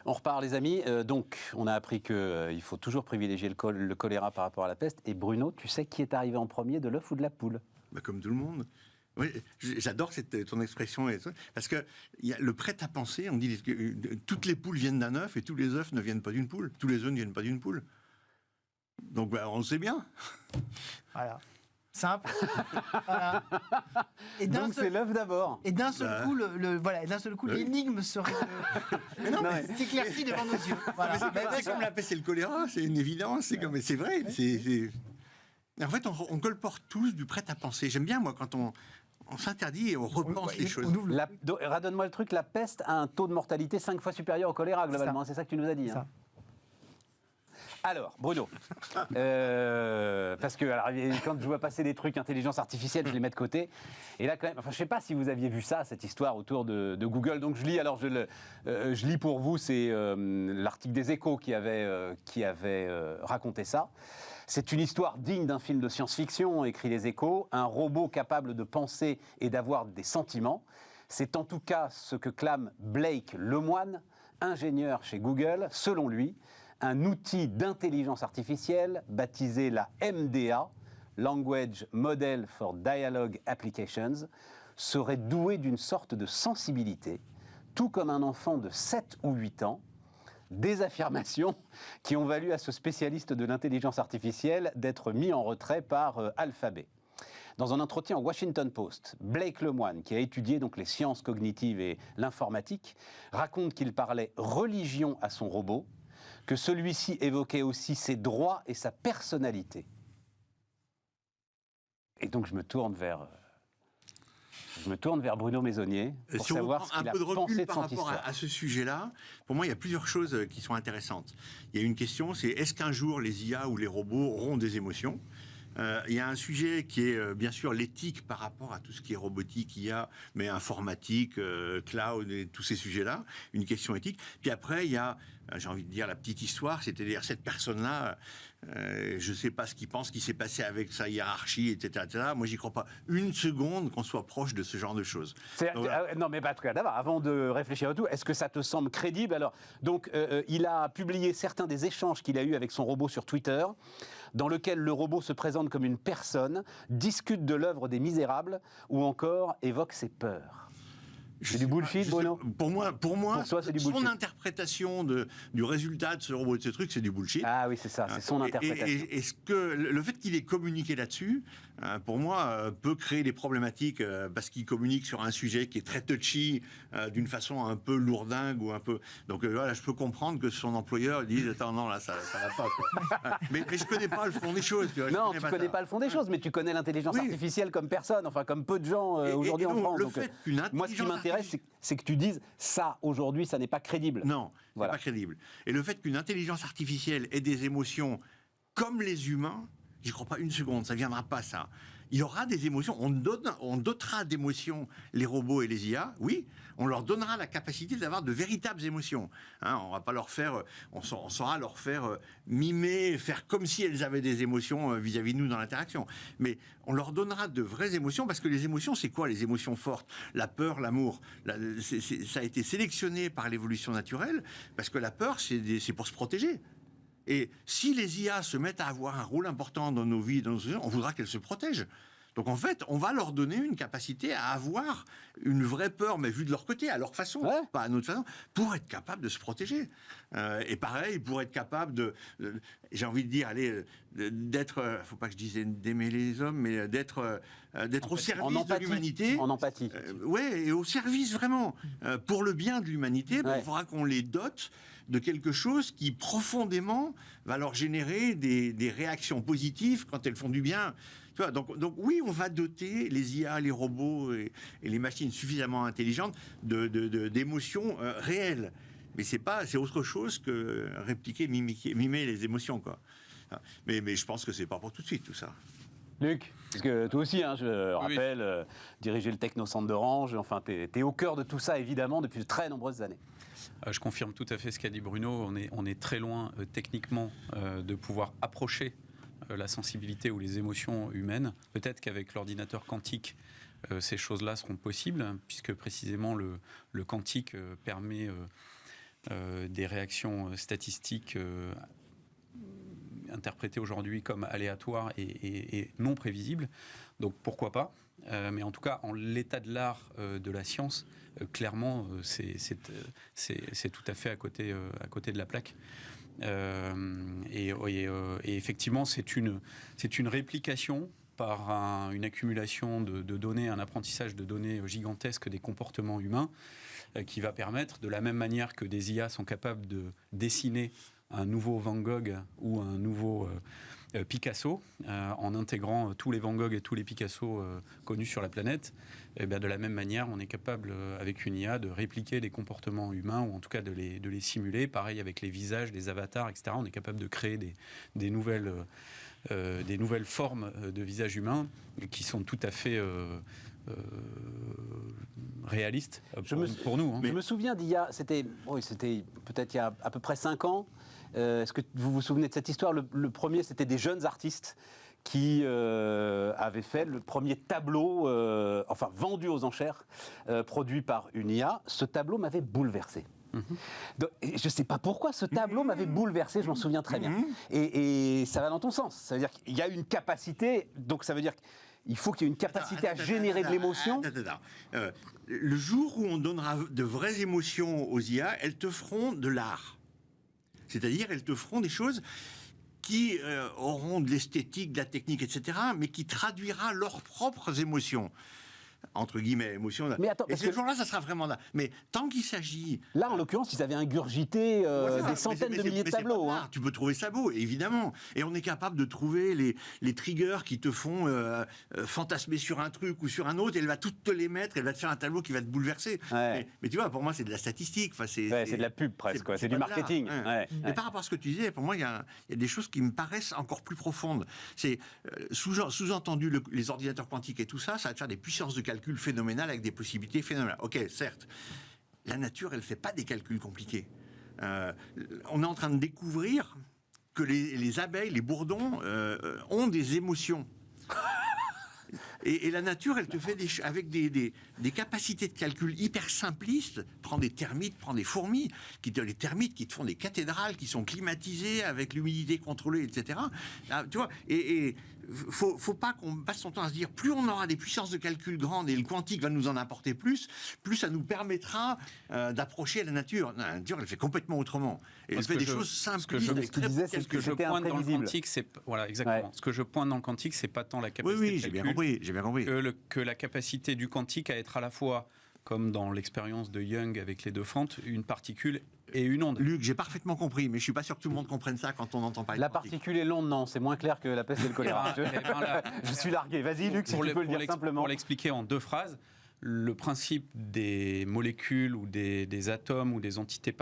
On repart, les amis. Donc, on a appris qu'il faut toujours privilégier le choléra par rapport à la peste. Et Bruno, tu sais qui est arrivé en premier, de l'œuf ou de la poule? Comme tout le monde. Oui, j'adore ton expression, parce que y a le prêt-à-penser, on dit que toutes les poules viennent d'un œuf et tous les œufs ne viennent pas d'une poule. Tous les œufs ne viennent pas d'une poule. Donc, on le sait bien. Voilà. Simple. Voilà. Donc c'est l'œuf d'abord. Et d'un seul coup, l'énigme serait s'éclaircit devant nos yeux. Voilà. C'est comme la peste et le choléra, c'est une évidence. C'est vrai. En fait, on colporte tous du prêt-à-penser. J'aime bien, moi, quand on s'interdit et on repense les choses. Radonne-moi le truc, la peste a un taux de mortalité 5 fois supérieur au choléra, globalement. C'est ça que tu nous as dit. Hein. Alors, Bruno, parce que quand je vois passer des trucs intelligence artificielle, je les mets de côté. Et là, quand même, je ne sais pas si vous aviez vu ça, cette histoire autour de Google. Donc, je lis. Alors, je lis pour vous. C'est l'article des Échos qui avait raconté ça. C'est une histoire digne d'un film de science-fiction, écrit les Échos. Un robot capable de penser et d'avoir des sentiments. C'est en tout cas ce que clame Blake Lemoine, ingénieur chez Google. Selon lui, un outil d'intelligence artificielle baptisé la MDA, Language Model for Dialogue Applications, serait doué d'une sorte de sensibilité, tout comme un enfant de 7 ou 8 ans, des affirmations qui ont valu à ce spécialiste de l'intelligence artificielle d'être mis en retrait par Alphabet. Dans un entretien au Washington Post, Blake Lemoine, qui a étudié donc les sciences cognitives et l'informatique, raconte qu'il parlait religion à son robot, que celui-ci évoquait aussi ses droits et sa personnalité. Et donc je me tourne vers Bruno Maisonnier pour savoir ce qu'il a pensé de cette histoire. À ce sujet-là, pour moi, il y a plusieurs choses qui sont intéressantes. Il y a une question, c'est est-ce qu'un jour les IA ou les robots auront des émotions ? Il y a un sujet qui est bien sûr l'éthique par rapport à tout ce qui est robotique, IA, mais informatique, cloud et tous ces sujets-là, une question éthique. Puis après, il y a, j'ai envie de dire, la petite histoire, c'est-à-dire cette personne-là, je ne sais pas ce qu'il pense, ce qui s'est passé avec sa hiérarchie, etc. Moi, j'y crois pas une seconde qu'on soit proche de ce genre de choses. Non, mais d'abord, avant de réfléchir à tout, est-ce que ça te semble crédible ? Alors, donc, il a publié certains des échanges qu'il a eus avec son robot sur Twitter, dans lequel le robot se présente comme une personne, discute de l'œuvre des Misérables, ou encore évoque ses peurs. C'est du bullshit, Bruno ? Pour moi, pour toi, c'est du bullshit. Son interprétation du résultat de ce robot et de ce truc, c'est du bullshit. Ah oui, c'est ça, c'est son interprétation. Et le fait qu'il ait communiqué là-dessus, pour moi, peut créer des problématiques parce qu'il communique sur un sujet qui est très touchy, d'une façon un peu lourdingue ou un peu. Donc voilà, je peux comprendre que son employeur dise attends, non, là, ça va pas. Quoi. mais je connais pas le fond des choses. Tu connais pas le fond des choses, mais tu connais l'intelligence artificielle comme personne, enfin comme peu de gens aujourd'hui en France. Moi, ce qui m'intéresse, c'est que tu dises ça aujourd'hui, ça n'est pas crédible. Non, c'est pas crédible. Et le fait qu'une intelligence artificielle ait des émotions comme les humains, j'y crois pas une seconde, ça viendra pas ça. Il y aura des émotions, on dotera d'émotions les robots et les IA, oui, on leur donnera la capacité d'avoir de véritables émotions. On va pas leur faire, on saura leur faire mimer, faire comme si elles avaient des émotions vis-à-vis de nous dans l'interaction. Mais on leur donnera de vraies émotions, parce que les émotions, c'est quoi les émotions fortes ? La peur, l'amour. Ça a été sélectionné par l'évolution naturelle, parce que la peur, c'est pour se protéger. Et si les IA se mettent à avoir un rôle important dans nos vies, on voudra qu'elles se protègent. Donc en fait, on va leur donner une capacité à avoir une vraie peur, mais vue de leur côté, à leur façon, pas à notre façon, pour être capable de se protéger. Et pareil, pour être capable j'ai envie de dire, d'être, faut pas que je dise d'aimer les hommes, mais d'être au service de l'humanité. En empathie. Et au service vraiment, pour le bien de l'humanité, il faudra qu'on les dote de quelque chose qui profondément va leur générer des réactions positives quand elles font du bien. Tu vois, donc oui, on va doter les IA, les robots et les machines suffisamment intelligentes d'émotions réelles. Mais c'est autre chose que répliquer, mimer les émotions, quoi. Mais je pense que c'est pas pour tout de suite, tout ça. Luc, parce que toi aussi, je rappelle, diriger le Technocentre d'Orange, enfin, t'es au cœur de tout ça, évidemment, depuis de très nombreuses années. Je confirme tout à fait ce qu'a dit Bruno. On est très loin techniquement de pouvoir approcher la sensibilité ou les émotions humaines. Peut-être qu'avec l'ordinateur quantique, ces choses-là seront possibles, puisque précisément le quantique permet des réactions statistiques interprétées aujourd'hui comme aléatoires et non prévisibles. Donc pourquoi pas, mais en tout cas, en l'état de l'art de la science, clairement, c'est tout à fait à côté de la plaque. Et effectivement, c'est une réplication par une accumulation de données, un apprentissage de données gigantesques des comportements humains qui va permettre, de la même manière que des IA sont capables de dessiner un nouveau Van Gogh ou un nouveau Picasso, en intégrant tous les Van Gogh et tous les Picasso connus sur la planète, et bien de la même manière, on est capable, avec une IA, de répliquer les comportements humains, ou en tout cas de les simuler. Pareil avec les visages, les avatars, etc. On est capable de créer des nouvelles formes de visages humains qui sont tout à fait réalistes pour nous. Je me souviens d'il y a, c'était peut-être il y a à peu près 5 ans. Est-ce que vous vous souvenez de cette histoire ? Le premier, c'était des jeunes artistes qui avaient fait le premier tableau, vendu aux enchères, produit par une IA. Ce tableau m'avait bouleversé. Donc, je ne sais pas pourquoi ce tableau m'avait bouleversé, je m'en souviens très bien. Et ça va dans ton sens. Ça veut dire qu'il y a une capacité, donc ça veut dire qu'il faut qu'il y ait une capacité à générer de l'émotion. Le jour où on donnera de vraies émotions aux IA, elles te feront de l'art. C'est-à-dire, elles te feront des choses qui auront de l'esthétique, de la technique, etc., mais qui traduira leurs propres émotions. Entre guillemets, émotions. Mais attends, et ce jour-là, ça sera vraiment là. Mais tant qu'il s'agit... Là, en l'occurrence, ils avaient ingurgité des centaines de milliers de tableaux. Hein. Tu peux trouver ça beau, évidemment. Et on est capable de trouver les triggers qui te font fantasmer sur un truc ou sur un autre, et elle va toutes te les mettre, elle va te faire un tableau qui va te bouleverser. Ouais. Mais tu vois, pour moi, c'est de la statistique. Enfin, c'est de la pub, presque. C'est du marketing. Mais par rapport à ce que tu disais, pour moi, il y a des choses qui me paraissent encore plus profondes. C'est sous-entendu, les ordinateurs quantiques et tout ça, ça va te faire des puissances de calcul phénoménales avec des possibilités phénoménales. Ok, certes. La nature, elle ne fait pas des calculs compliqués. On est en train de découvrir que les abeilles, les bourdons, ont des émotions. Et la nature, elle te fait avec des capacités de calcul hyper simplistes. Prends des termites, prends des fourmis, les termites qui te font des cathédrales, qui sont climatisées, avec l'humidité contrôlée, etc. Là, tu vois, faut pas qu'on passe son temps à se dire plus on aura des puissances de calcul grandes et le quantique va nous en apporter plus ça nous permettra d'approcher la nature. La nature, elle fait complètement autrement. Et elle fait des choses simples. Ce que je pointe dans le quantique, c'est voilà exactement. Ouais. Ce que je pointe dans le quantique, c'est pas tant la capacité. Oui, j'ai bien compris. Que la capacité du quantique à être à la fois, comme dans l'expérience de Young avec les deux fentes, une particule et une onde. Luc, j'ai parfaitement compris, mais je suis pas sûr que tout le monde comprenne ça quand on entend parler de quantique. La particule et l'onde, non, c'est moins clair que la peste et le choléra. Je suis largué. Vas-y, Luc, si tu peux le dire simplement. Pour l'expliquer en 2 phrases, le principe des molécules ou des atomes ou des entités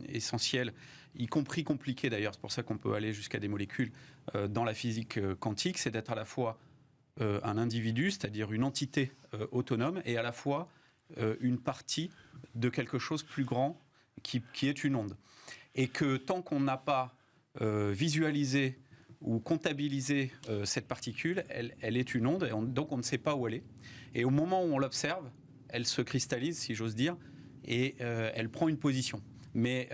essentielles, y compris compliquées d'ailleurs, c'est pour ça qu'on peut aller jusqu'à des molécules dans la physique quantique, c'est d'être à la fois un individu, c'est-à-dire une entité autonome, et à la fois une partie de quelque chose plus grand qui est une onde. Et que tant qu'on n'a pas visualisé ou comptabilisé cette particule, elle est une onde, et donc on ne sait pas où elle est. Et au moment où on l'observe, elle se cristallise, si j'ose dire, et elle prend une position. Mais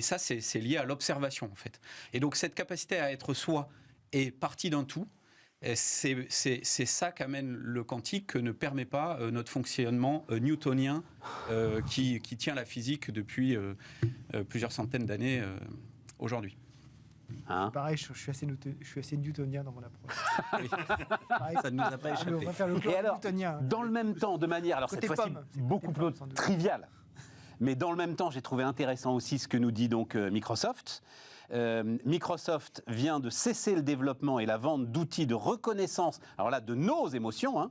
ça, c'est lié à l'observation, en fait. Et donc cette capacité à être soi est partie d'un tout. C'est ça qu'amène le quantique, que ne permet pas notre fonctionnement newtonien qui tient la physique depuis plusieurs centaines d'années aujourd'hui. Hein, pareil, je suis assez newtonien dans mon approche. Oui. Pareil, ça ne nous a pas échappé. On va faire le et alors, newtonien. Dans le même temps, de manière, alors cette fois-ci beaucoup plus triviale, mais dans le même temps, j'ai trouvé intéressant aussi ce que nous dit donc Microsoft. Microsoft vient de cesser le développement et la vente d'outils de reconnaissance, alors là, de nos émotions,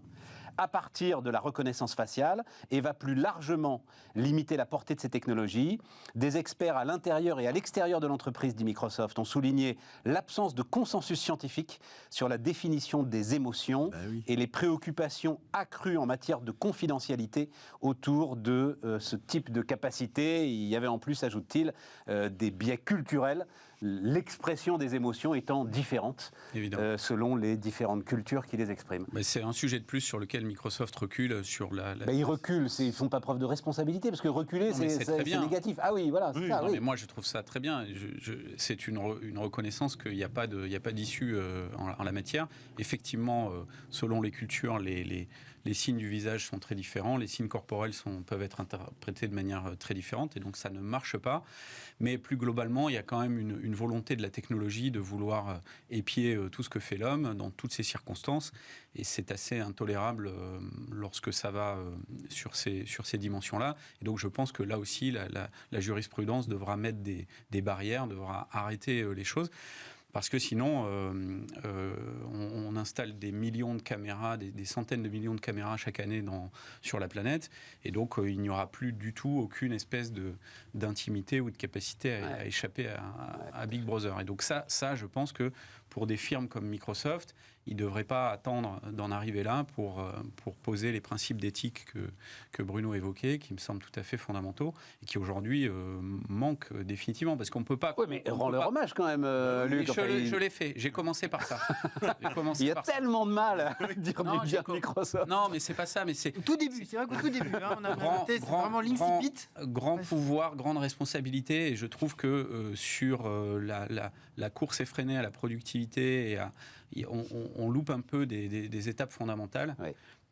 à partir de la reconnaissance faciale, et va plus largement limiter la portée de ces technologies. Des experts à l'intérieur et à l'extérieur de l'entreprise, dit Microsoft, ont souligné l'absence de consensus scientifique sur la définition des émotions et les préoccupations accrues en matière de confidentialité autour de ce type de capacité. Il y avait en plus, ajoute-t-il, des biais culturels l'expression des émotions étant différente selon les différentes cultures qui les expriment. Mais c'est un sujet de plus sur lequel Microsoft recule sur la... Ils reculent, ils ne font pas preuve de responsabilité, parce que reculer, c'est négatif. Ah oui, voilà, c'est ça. Mais moi, je trouve ça très bien. C'est une reconnaissance qu'il n'y a pas d'issue en la matière. Effectivement, selon les cultures, les signes du visage sont très différents, les signes corporels peuvent être interprétés de manière très différente, et donc ça ne marche pas. Mais plus globalement, il y a quand même une volonté de la technologie de vouloir épier tout ce que fait l'homme dans toutes ces circonstances, et c'est assez intolérable lorsque ça va sur ces dimensions-là. Et donc je pense que là aussi, la jurisprudence devra mettre des barrières, devra arrêter les choses. Parce que sinon, on installe des millions de caméras, des centaines de millions de caméras chaque année sur la planète, et donc il n'y aura plus du tout aucune espèce d'intimité ou de capacité à échapper à Big Brother. Et donc ça, je pense que pour des firmes comme Microsoft, ils ne devraient pas attendre d'en arriver là pour poser les principes d'éthique que Bruno évoquait, qui me semblent tout à fait fondamentaux, et qui aujourd'hui manquent définitivement, parce qu'on ne peut pas... Oui, mais rends-leur hommage quand même, Luc. Je l'ai fait, j'ai commencé par ça. Il y a tellement de mal à dire du bien de Microsoft. Non, mais c'est pas ça, mais c'est... Au tout début, c'est vrai qu'au tout début, on a c'est vraiment l'incipit. Grand pouvoir, grande responsabilité, et je trouve que sur la course effrénée à la productivité, on loupe un peu des étapes fondamentales,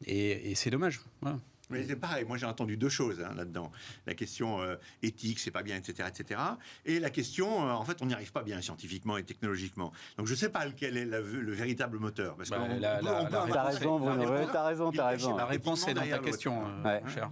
et c'est dommage. Voilà. Mais c'est pareil, moi j'ai entendu deux choses là-dedans. La question éthique, c'est pas bien, etc., etc. Et la question, en fait, on n'y arrive pas bien scientifiquement et technologiquement. Donc je sais pas lequel est le véritable moteur. Parce t'as raison, Bruno. T'as raison. La réponse est dans ta question, cher.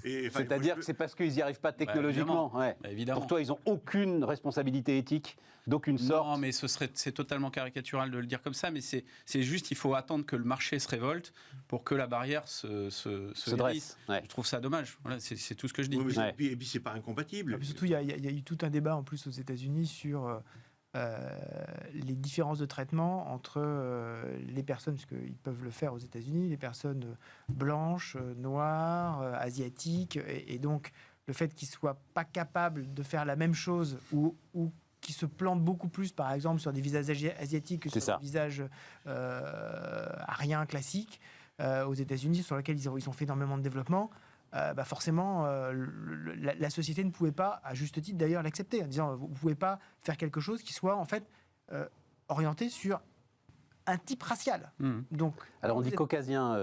C'est-à-dire que c'est parce qu'ils n'y arrivent pas technologiquement. Évidemment. Pour toi, ils n'ont aucune responsabilité éthique d'aucune sorte. Non, mais c'est totalement caricatural de le dire comme ça, mais c'est juste, il faut attendre que le marché se révolte pour que la barrière se dresse. Je trouve ça dommage. Voilà, c'est tout ce que je dis. Et puis c'est pas incompatible. Surtout, il y a eu tout un débat en plus aux États-Unis sur les différences de traitement entre les personnes, parce qu'ils peuvent le faire aux États-Unis, les personnes blanches, noires, asiatiques, et donc le fait qu'ils soient pas capables de faire la même chose ou qui se plantent beaucoup plus, par exemple, sur des visages asiatiques que sur des visages ariens classiques aux États-Unis, sur lesquels ils ont fait énormément de développement. Forcément, la société ne pouvait pas, à juste titre d'ailleurs, l'accepter, en disant vous ne pouvez pas faire quelque chose qui soit en fait orienté sur un type racial. Donc, alors on dit caucasien.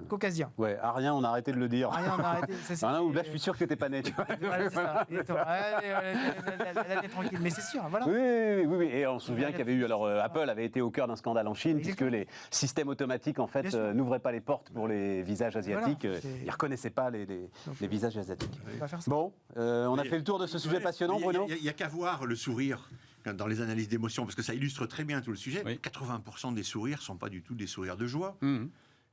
Caucasien. Ouais, arien, on a arrêté de le dire. Arien, on a arrêté. Là, je suis sûr que tu n'étais pas né. Voilà, c'est ça. Là, t'es tranquille. Mais c'est sûr, voilà. Oui. Et on se souvient qu'il y avait eu. Alors, Apple avait été au cœur d'un scandale en Chine, puisque les systèmes automatiques, en fait, n'ouvraient pas les portes pour les visages asiatiques. Voilà, ils ne reconnaissaient pas les visages asiatiques. Bon, on a fait le tour de ce sujet passionnant, Bruno. Il n'y a qu'à voir le sourire dans les analyses d'émotions, parce que ça illustre très bien tout le sujet. 80% des sourires ne sont pas du tout des sourires de joie.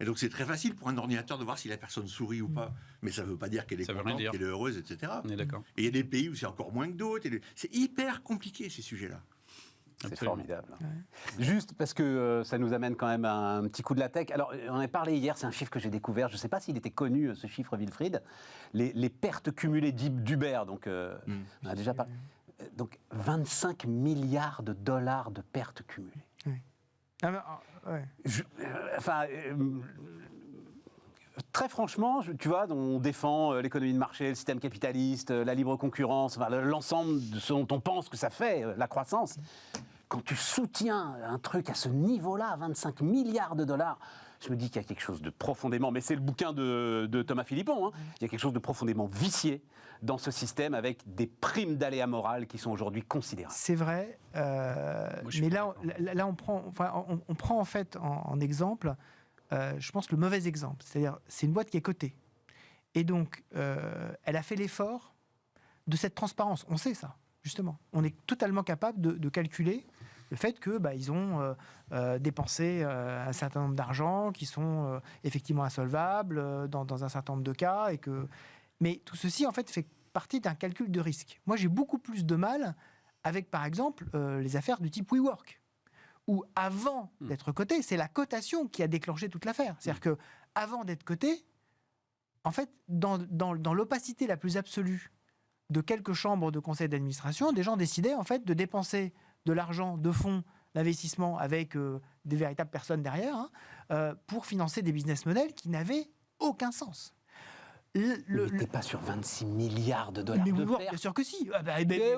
Et donc c'est très facile pour un ordinateur de voir si la personne sourit ou pas. Mais ça ne veut pas dire qu'elle est contente, qu'elle est heureuse, etc. On est d'accord. Et il y a des pays où c'est encore moins que d'autres. C'est hyper compliqué, ces sujets-là. C'est formidable. Juste parce que ça nous amène quand même à un petit coup de la tech. Alors, on a parlé hier, c'est un chiffre que j'ai découvert. Je ne sais pas s'il était connu, ce chiffre, Wilfried. Les pertes cumulées d'Uber. Donc, on a déjà parlé. Donc 25 milliards de dollars de pertes cumulées. Très franchement, tu vois, on défend l'économie de marché, le système capitaliste, la libre concurrence, l'ensemble de ce dont on pense que ça fait la croissance. Quand tu soutiens un truc à ce niveau-là, 25 milliards de dollars, je me dis qu'il y a quelque chose de profondément, mais c'est le bouquin de Thomas Philippon, il y a quelque chose de profondément vicié dans ce système avec des primes d'aléa morale qui sont aujourd'hui considérables. C'est vrai, mais là on prend en fait en exemple, je pense, le mauvais exemple. C'est-à-dire, c'est une boîte qui est cotée. Et donc, elle a fait l'effort de cette transparence. On sait ça, justement. On est totalement capable de calculer le fait que ils ont dépensé un certain nombre d'argent qui sont effectivement insolvables dans un certain nombre de cas. Mais tout ceci, en fait, fait partie d'un calcul de risque. Moi, j'ai beaucoup plus de mal avec, par exemple, les affaires du type WeWork, où avant d'être coté, c'est la cotation qui a déclenché toute l'affaire. C'est-à-dire que avant d'être coté, en fait, dans l'opacité la plus absolue de quelques chambres de conseil d'administration, des gens décidaient en fait de dépenser de l'argent de fonds d'investissement avec des véritables personnes derrière pour financer des business models qui n'avaient aucun sens. Mais t'es pas sur 26 milliards de dollars mais de WeWork, pertes. bien sûr que si.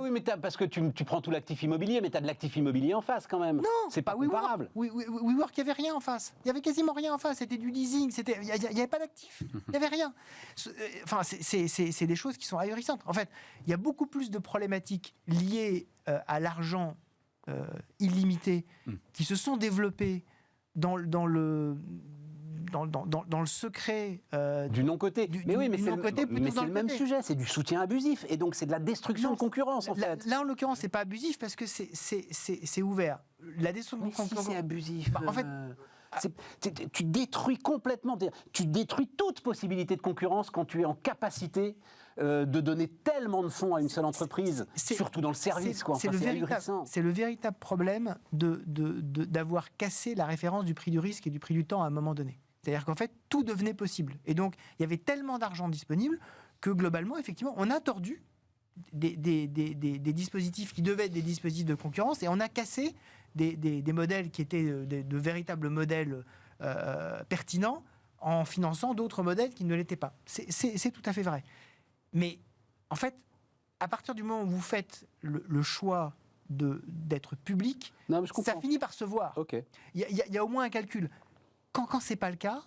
Oui, mais parce que tu prends tout l'actif immobilier, mais tu as de l'actif immobilier en face quand même. Non, c'est pas comparable. WeWork, il n'y avait rien en face. Il n'y avait quasiment rien en face. C'était du leasing. Il n'y avait pas d'actifs. Il n'y avait rien. Enfin, c'est des choses qui sont ahurissantes. En fait, il y a beaucoup plus de problématiques liées à l'argent illimité qui se sont développées dans le secret du non-côté. Mais c'est le même sujet, c'est du soutien abusif. Et donc c'est de la destruction de concurrence en fait. Là en l'occurrence, c'est pas abusif parce que c'est ouvert. La destruction de concurrence. C'est abusif. En fait, tu détruis complètement, tu détruis toute possibilité de concurrence quand tu es en capacité de donner tellement de fonds à une seule entreprise, surtout dans le service. C'est le véritable problème d'avoir cassé la référence du prix du risque et du prix du temps à un moment donné. C'est-à-dire qu'en fait, tout devenait possible. Et donc, il y avait tellement d'argent disponible que globalement, effectivement, on a tordu des dispositifs qui devaient être des dispositifs de concurrence et on a cassé des modèles qui étaient de véritables modèles pertinents en finançant d'autres modèles qui ne l'étaient pas. C'est tout à fait vrai. Mais en fait, à partir du moment où vous faites le choix d'être public, ça finit par se voir. Il y a au moins un calcul. Quand ce n'est pas le cas,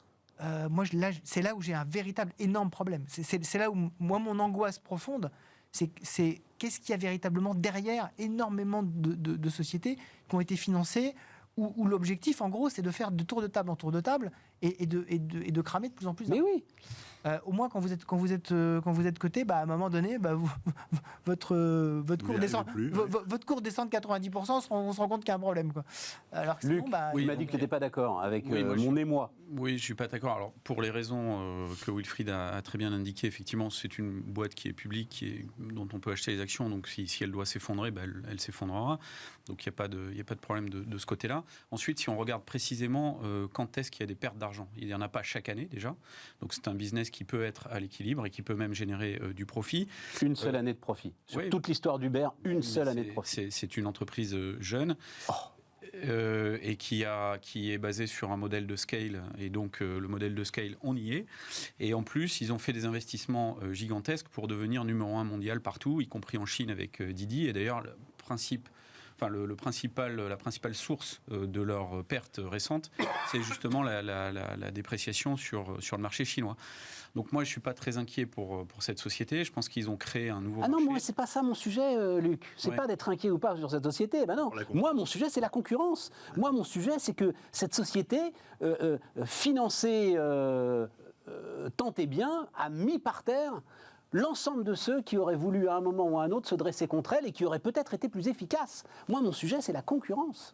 c'est là où j'ai un véritable énorme problème. C'est là où, moi, mon angoisse profonde, c'est qu'est-ce qu'il y a véritablement derrière énormément de sociétés qui ont été financées, où l'objectif, en gros, c'est de faire de tour de table en tour de table et de cramer de plus en plus. Mais oui. Au moins, quand vous êtes coté, à un moment donné, votre cours descend, votre cours descend de 90%, on se rend compte qu'il y a un problème, quoi. Alors que Luc, sinon, il m'a dit que tu n'étais pas d'accord avec mon émoi. Oui, je ne suis pas d'accord. Alors, pour les raisons que Wilfried a très bien indiquées, effectivement, c'est une boîte qui est publique, dont on peut acheter les actions. Donc, si elle doit s'effondrer, elle s'effondrera. Donc, il n'y a pas de problème de ce côté-là. Ensuite, si on regarde précisément quand est-ce qu'il y a des pertes d'argent, il n'y en a pas chaque année déjà. Donc, c'est un business qui peut être à l'équilibre et qui peut même générer du profit. Une seule année de profit. Sur toute l'histoire d'Uber, une seule année de profit. C'est une entreprise jeune. Et qui est basé sur un modèle de scale, et donc le modèle de scale, on y est. Et en plus, ils ont fait des investissements gigantesques pour devenir numéro 1 mondial partout, y compris en Chine avec Didi. Et d'ailleurs, la principale source de leurs pertes récentes, c'est justement la dépréciation sur le marché chinois. Donc moi, je ne suis pas très inquiet pour cette société. Je pense qu'ils ont créé un nouveau marché. Non, moi, c'est pas ça mon sujet, Luc. C'est pas d'être inquiet ou pas sur cette société. Non. Moi, mon sujet, c'est la concurrence. Moi, mon sujet, c'est que cette société, financée tant et bien, a mis par terre l'ensemble de ceux qui auraient voulu à un moment ou à un autre se dresser contre elle et qui auraient peut-être été plus efficaces. Moi, mon sujet, c'est la concurrence.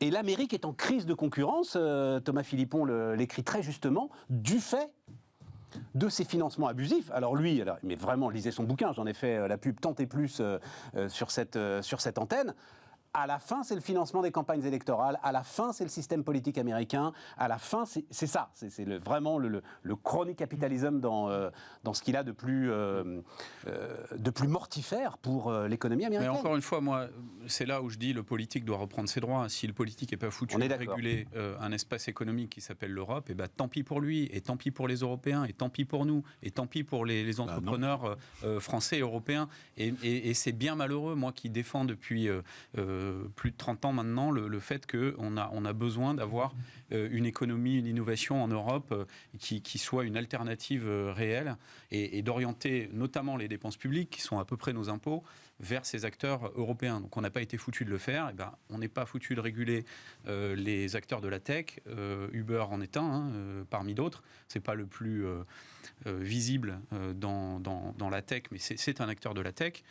Et l'Amérique est en crise de concurrence, Thomas Philippon l'écrit très justement, du fait de ces financements abusifs. Alors lui, mais vraiment, lisez son bouquin, j'en ai fait la pub tant et plus sur cette antenne. À la fin, c'est le financement des campagnes électorales. À la fin, c'est le système politique américain. À la fin, c'est ça. C'est vraiment le crony capitalisme dans ce qu'il a de plus mortifère pour l'économie américaine. Mais encore une fois, moi, c'est là où je dis le politique doit reprendre ses droits. Si le politique n'est pas foutu de réguler un espace économique qui s'appelle l'Europe, tant pis pour lui, et tant pis pour les Européens, et tant pis pour nous, et tant pis pour les entrepreneurs français et européens. Et c'est bien malheureux, moi qui défends depuis plus de 30 ans maintenant, le fait qu'on a besoin d'avoir une économie, une innovation en Europe qui soit une alternative réelle et d'orienter notamment les dépenses publiques, qui sont à peu près nos impôts, vers ces acteurs européens. Donc on n'a pas été foutu de le faire, on n'est pas foutu de réguler les acteurs de la tech. Uber en est un, parmi d'autres. C'est pas le plus visible dans la tech, mais c'est un acteur de la tech.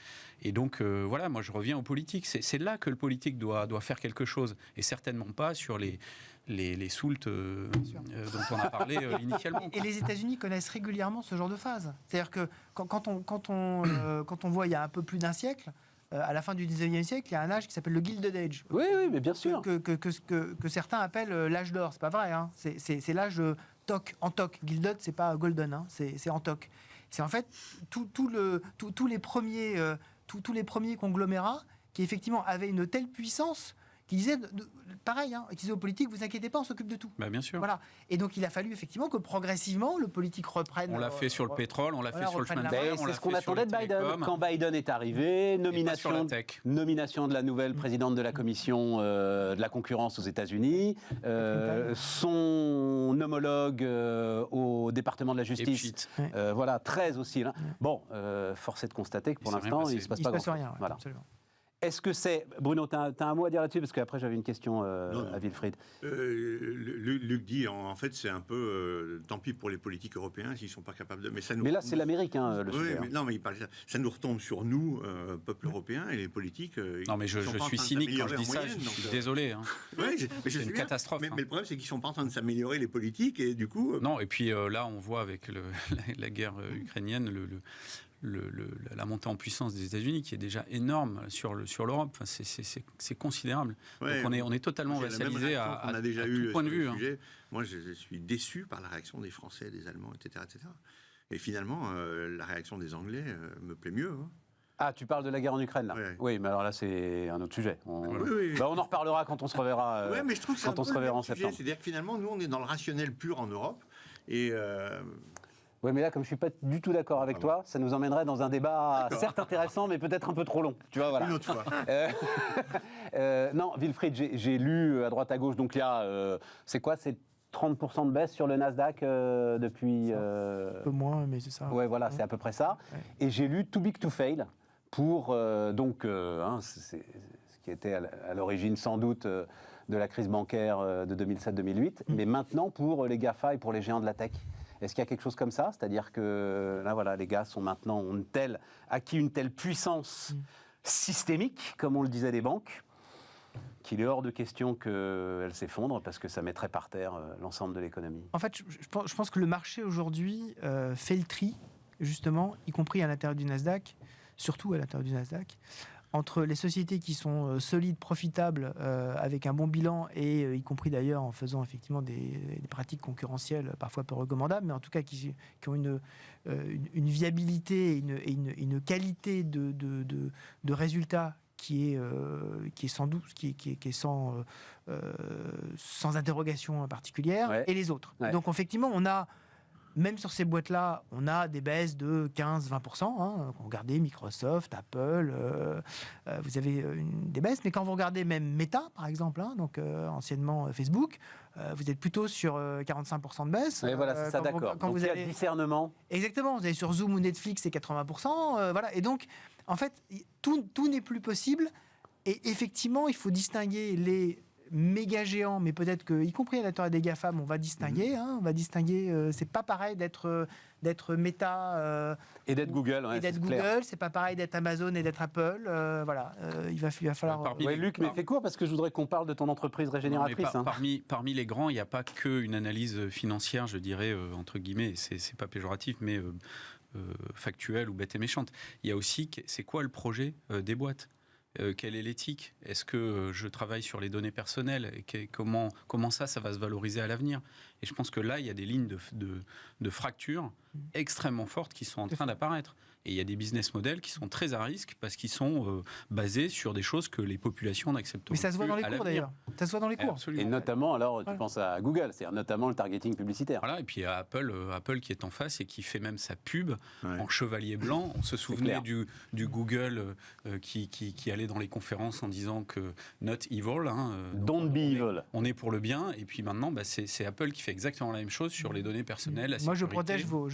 Et donc voilà, moi je reviens aux politiques. C'est là que le politique doit faire quelque chose, et certainement pas sur les soultes dont on a parlé initialement. Et les États-Unis connaissent régulièrement ce genre de phase. C'est-à-dire que quand on voit il y a un peu plus d'un siècle, à la fin du 19e siècle, il y a un âge qui s'appelle le Gilded Age. Oui, mais bien sûr. Que certains appellent l'âge d'or. C'est pas vrai. Hein. C'est l'âge TOC, en TOC. Gilded, c'est pas Golden, hein, c'est en TOC. C'est en fait tous les premiers conglomérats qui effectivement avaient une telle puissance qui disaient, pareil, qui disaient aux politiques, vous inquiétez pas, on s'occupe de tout. Bah, bien sûr. Voilà. Et donc il a fallu effectivement que progressivement le politique reprenne. On l'a fait sur le pétrole, on l'a fait sur le chemin de fer. C'est ce qu'on attendait de Biden. Quand Biden est arrivé, nomination de la nouvelle présidente de la commission de la concurrence aux États-Unis, son homologue au département de la justice, voilà, 13 aussi. Là. Bon, force est de constater que pour l'instant, il ne se passe pas grand-chose. Rien, voilà. Absolument. Est-ce que c'est... Bruno, tu as un mot à dire là-dessus? Parce qu'après, j'avais une question à Wilfried. Luc dit, en fait, c'est un peu... tant pis pour les politiques européens s'ils ne sont pas capables de... Mais là, c'est l'Amérique, le sujet. Non, mais il parle ça nous retombe sur nous, peuple européen, et les politiques... non, mais je suis cynique quand je dis ça, je suis désolé. Hein. C'est une catastrophe. Mais le problème, c'est qu'ils ne sont pas en train de s'améliorer, les politiques, et du coup... Non, et puis là, on voit avec la guerre ukrainienne, la montée en puissance des États-Unis qui est déjà énorme sur l'Europe. Enfin, c'est considérable. Ouais, donc on est totalement vassalisé à tout point de vue. Moi, je suis déçu par la réaction des Français, des Allemands, etc. etc. Et finalement, la réaction des Anglais me plaît mieux. Hein. Ah, tu parles de la guerre en Ukraine, là. Oui, mais alors là, c'est un autre sujet. On en reparlera quand on se reverra, mais je trouve que quand on se reverra en septembre. C'est-à-dire que finalement, nous, on est dans le rationnel pur en Europe. Et... Oui, mais là, comme je ne suis pas du tout d'accord avec toi, ça nous emmènerait dans un débat certes intéressant, mais peut-être un peu trop long. Tu vois, voilà. Une autre fois. Non, Wilfried, j'ai lu à droite à gauche, donc il y a... c'est quoi? C'est 30% de baisse sur le Nasdaq depuis... Un peu moins, mais c'est ça. Oui, voilà, c'est à peu près ça. Ouais. Et j'ai lu Too Big to Fail pour, c'est ce qui était à l'origine sans doute de la crise bancaire de 2007-2008, mais maintenant pour les GAFA et pour les géants de la tech. Est-ce qu'il y a quelque chose comme ça? C'est-à-dire que là, voilà, les gars ont acquis une telle puissance systémique, comme on le disait des banques, qu'il est hors de question qu'elles s'effondrent parce que ça mettrait par terre l'ensemble de l'économie. En fait, je pense que le marché aujourd'hui fait le tri, justement, y compris à l'intérieur du Nasdaq, surtout à l'intérieur du Nasdaq, entre les sociétés qui sont solides, profitables, avec un bon bilan, et y compris d'ailleurs en faisant effectivement des pratiques concurrentielles parfois peu recommandables, mais en tout cas qui ont une viabilité et une qualité de résultats qui est sans doute, qui est sans interrogation particulière, et les autres. Ouais. Donc effectivement, même sur ces boîtes-là, on a des baisses de 15-20%. Hein. Regardez Microsoft, Apple, vous avez des baisses. Mais quand vous regardez même Meta, par exemple, donc anciennement Facebook, vous êtes plutôt sur 45% de baisse. Et voilà, c'est ça, d'accord. Donc il y a discernement. Exactement. Vous allez sur Zoom ou Netflix, c'est 80%. Voilà. Et donc, en fait, tout n'est plus possible. Et effectivement, il faut distinguer les méga géants, mais peut-être que, y compris à l'intérieur des GAFAM, on va distinguer. On va distinguer. C'est pas pareil d'être Meta et d'être Google. Et d'être Google, c'est pas pareil d'être Amazon et d'être Apple. Voilà, il va falloir. Luc, mais fais court parce que je voudrais qu'on parle de ton entreprise régénératrice. Parmi les grands, il n'y a pas qu'une analyse financière, je dirais entre guillemets. C'est pas péjoratif, mais factuelle ou bête et méchante. Il y a aussi, c'est quoi le projet des boîtes? Quelle est l'éthique? Est-ce que je travaille sur les données personnelles? Comment ça va se valoriser à l'avenir? Et je pense que là, il y a des lignes de fracture extrêmement fortes qui sont en train d'apparaître. Et il y a des business models qui sont très à risque parce qu'ils sont basés sur des choses que les populations n'acceptent pas. Mais ça se voit dans les cours d'ailleurs. Ça se voit dans les cours. Absolument. Et notamment, alors, tu penses à Google, c'est-à-dire notamment le targeting publicitaire. Voilà, et puis à Apple qui est en face et qui fait même sa pub en chevalier blanc. On se souvenait du Google qui allait dans les conférences en disant que not evil. Don't be evil. On est pour le bien. Et puis maintenant, c'est Apple qui fait exactement la même chose sur les données personnelles. Moi, je protège vos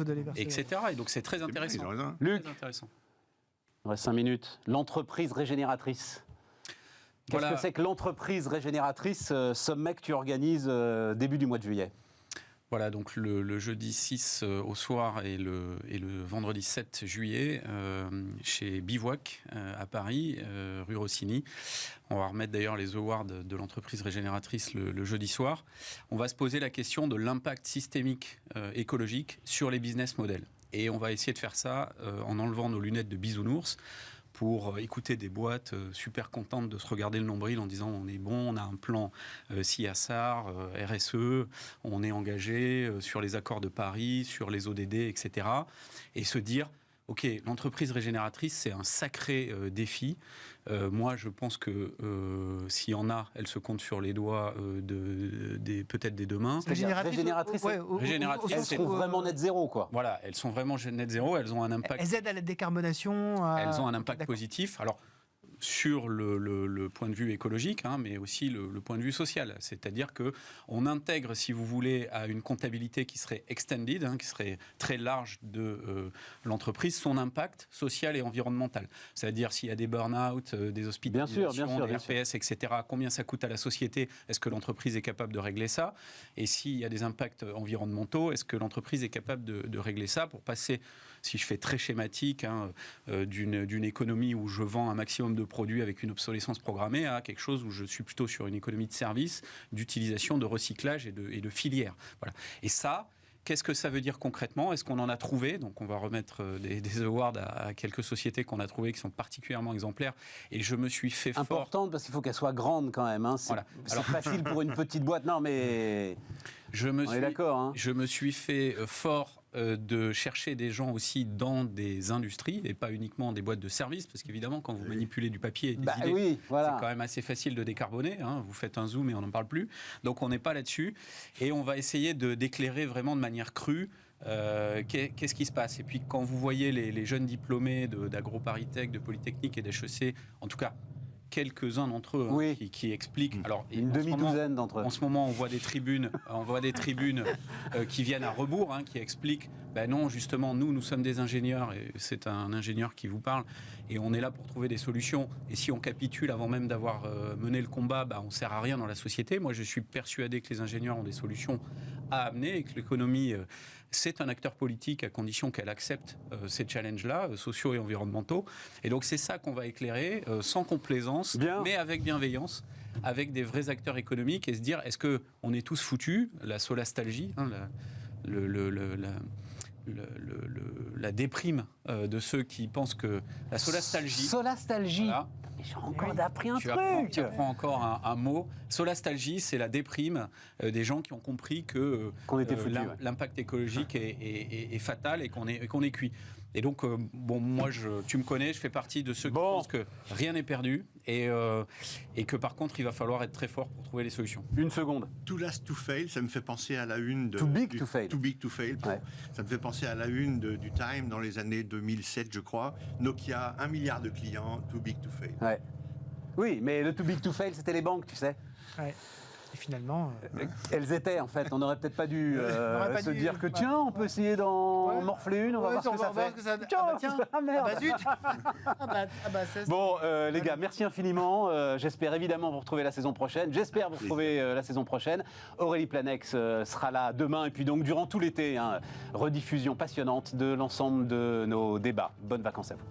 données personnelles. Etc. Et donc c'est très intéressant. Luc, il reste 5 minutes. L'entreprise régénératrice. Qu'est-ce que c'est que l'entreprise régénératrice, sommet que tu organises début du mois de juillet? Voilà, donc le jeudi 6 au soir et le vendredi 7 juillet chez Bivouac à Paris, rue Rossini. On va remettre d'ailleurs les awards de l'entreprise régénératrice le jeudi soir. On va se poser la question de l'impact systémique écologique sur les business models. Et on va essayer de faire ça en enlevant nos lunettes de bisounours pour écouter des boîtes super contentes de se regarder le nombril en disant on est bon, on a un plan CSR, RSE, on est engagé sur les accords de Paris, sur les ODD, etc. Et se dire ok, l'entreprise régénératrice, c'est un sacré défi. Moi, je pense que s'il y en a, elle se compte sur les doigts peut-être des deux mains. Régénératrice, elles sont vraiment net zéro, quoi. Voilà, elles sont vraiment net zéro. Elles ont un impact. Elles aident à la décarbonation. Elles ont un impact positif. Alors, sur le point de vue écologique, mais aussi le point de vue social. C'est-à-dire qu'on intègre, si vous voulez, à une comptabilité qui serait extended, qui serait très large de l'entreprise, son impact social et environnemental. C'est-à-dire s'il y a des burn-out, des hospitalisations, des RPS, etc., combien ça coûte à la société, est-ce que l'entreprise est capable de régler ça? Et s'il y a des impacts environnementaux, est-ce que l'entreprise est capable de régler ça pour passer, si je fais très schématique, d'une économie où je vends un maximum de produits avec une obsolescence programmée à quelque chose où je suis plutôt sur une économie de service, d'utilisation, de recyclage et de filière. Voilà. Et ça, qu'est-ce que ça veut dire concrètement? Est-ce qu'on en a trouvé? Donc on va remettre des awards à quelques sociétés qu'on a trouvées qui sont particulièrement exemplaires. Et je me suis fait importante parce qu'il faut qu'elle soit grande quand même. C'est facile pour une petite boîte. Non mais on est d'accord. Je me suis fait fort de chercher des gens aussi dans des industries et pas uniquement des boîtes de services, parce qu'évidemment quand vous manipulez du papier et des idées, c'est quand même assez facile de décarboner, vous faites un zoom et on n'en parle plus, donc on n'est pas là-dessus, et on va essayer d'éclairer vraiment de manière crue qu'est-ce qui se passe. Et puis quand vous voyez les jeunes diplômés d'AgroParisTech, de Polytechnique et d'HEC, en tout cas quelques-uns d'entre eux qui expliquent. Alors, une demi-douzaine d'entre eux. En ce moment, on voit des tribunes, qui viennent à rebours, qui expliquent non, justement, nous sommes des ingénieurs, et c'est un ingénieur qui vous parle, et on est là pour trouver des solutions. Et si on capitule avant même d'avoir mené le combat, on ne sert à rien dans la société. Moi, je suis persuadé que les ingénieurs ont des solutions à amener et que l'économie, c'est un acteur politique à condition qu'elle accepte ces challenges-là, sociaux et environnementaux. Et donc, c'est ça qu'on va éclairer, sans complaisance, mais avec bienveillance, avec des vrais acteurs économiques, et se dire, est-ce qu'on est tous foutus? La solastalgie, la déprime de ceux qui pensent que la solastalgie. Solastalgie. Voilà. J'ai encore appris un truc. Tu apprends encore un mot. Solastalgie, c'est la déprime des gens qui ont compris que l'impact écologique est fatal et qu'on est cuit. Et donc, moi, tu me connais, je fais partie de ceux qui pensent que rien n'est perdu et que par contre, il va falloir être très fort pour trouver les solutions. Une seconde. Too last to fail, ça me fait penser à la une de... Too big to fail. Too big to fail. Ouais. Ça me fait penser à la une du Time dans les années 2007, je crois. Nokia, 1 milliard de clients, too big to fail. Ouais. Oui, mais le too big to fail, c'était les banques, tu sais. Ouais. Et finalement... Elles étaient, en fait. On n'aurait peut-être pas dû se dire que tiens, on peut essayer d'en morfler une, on va voir ce que ça fait. Tiens, merde. Zut. Bon, les gars, merci infiniment. J'espère évidemment vous retrouver la saison prochaine. J'espère vous retrouver la saison prochaine. Aurélie Planex sera là demain et puis donc durant tout l'été, rediffusion passionnante de l'ensemble de nos débats. Bonnes vacances à vous.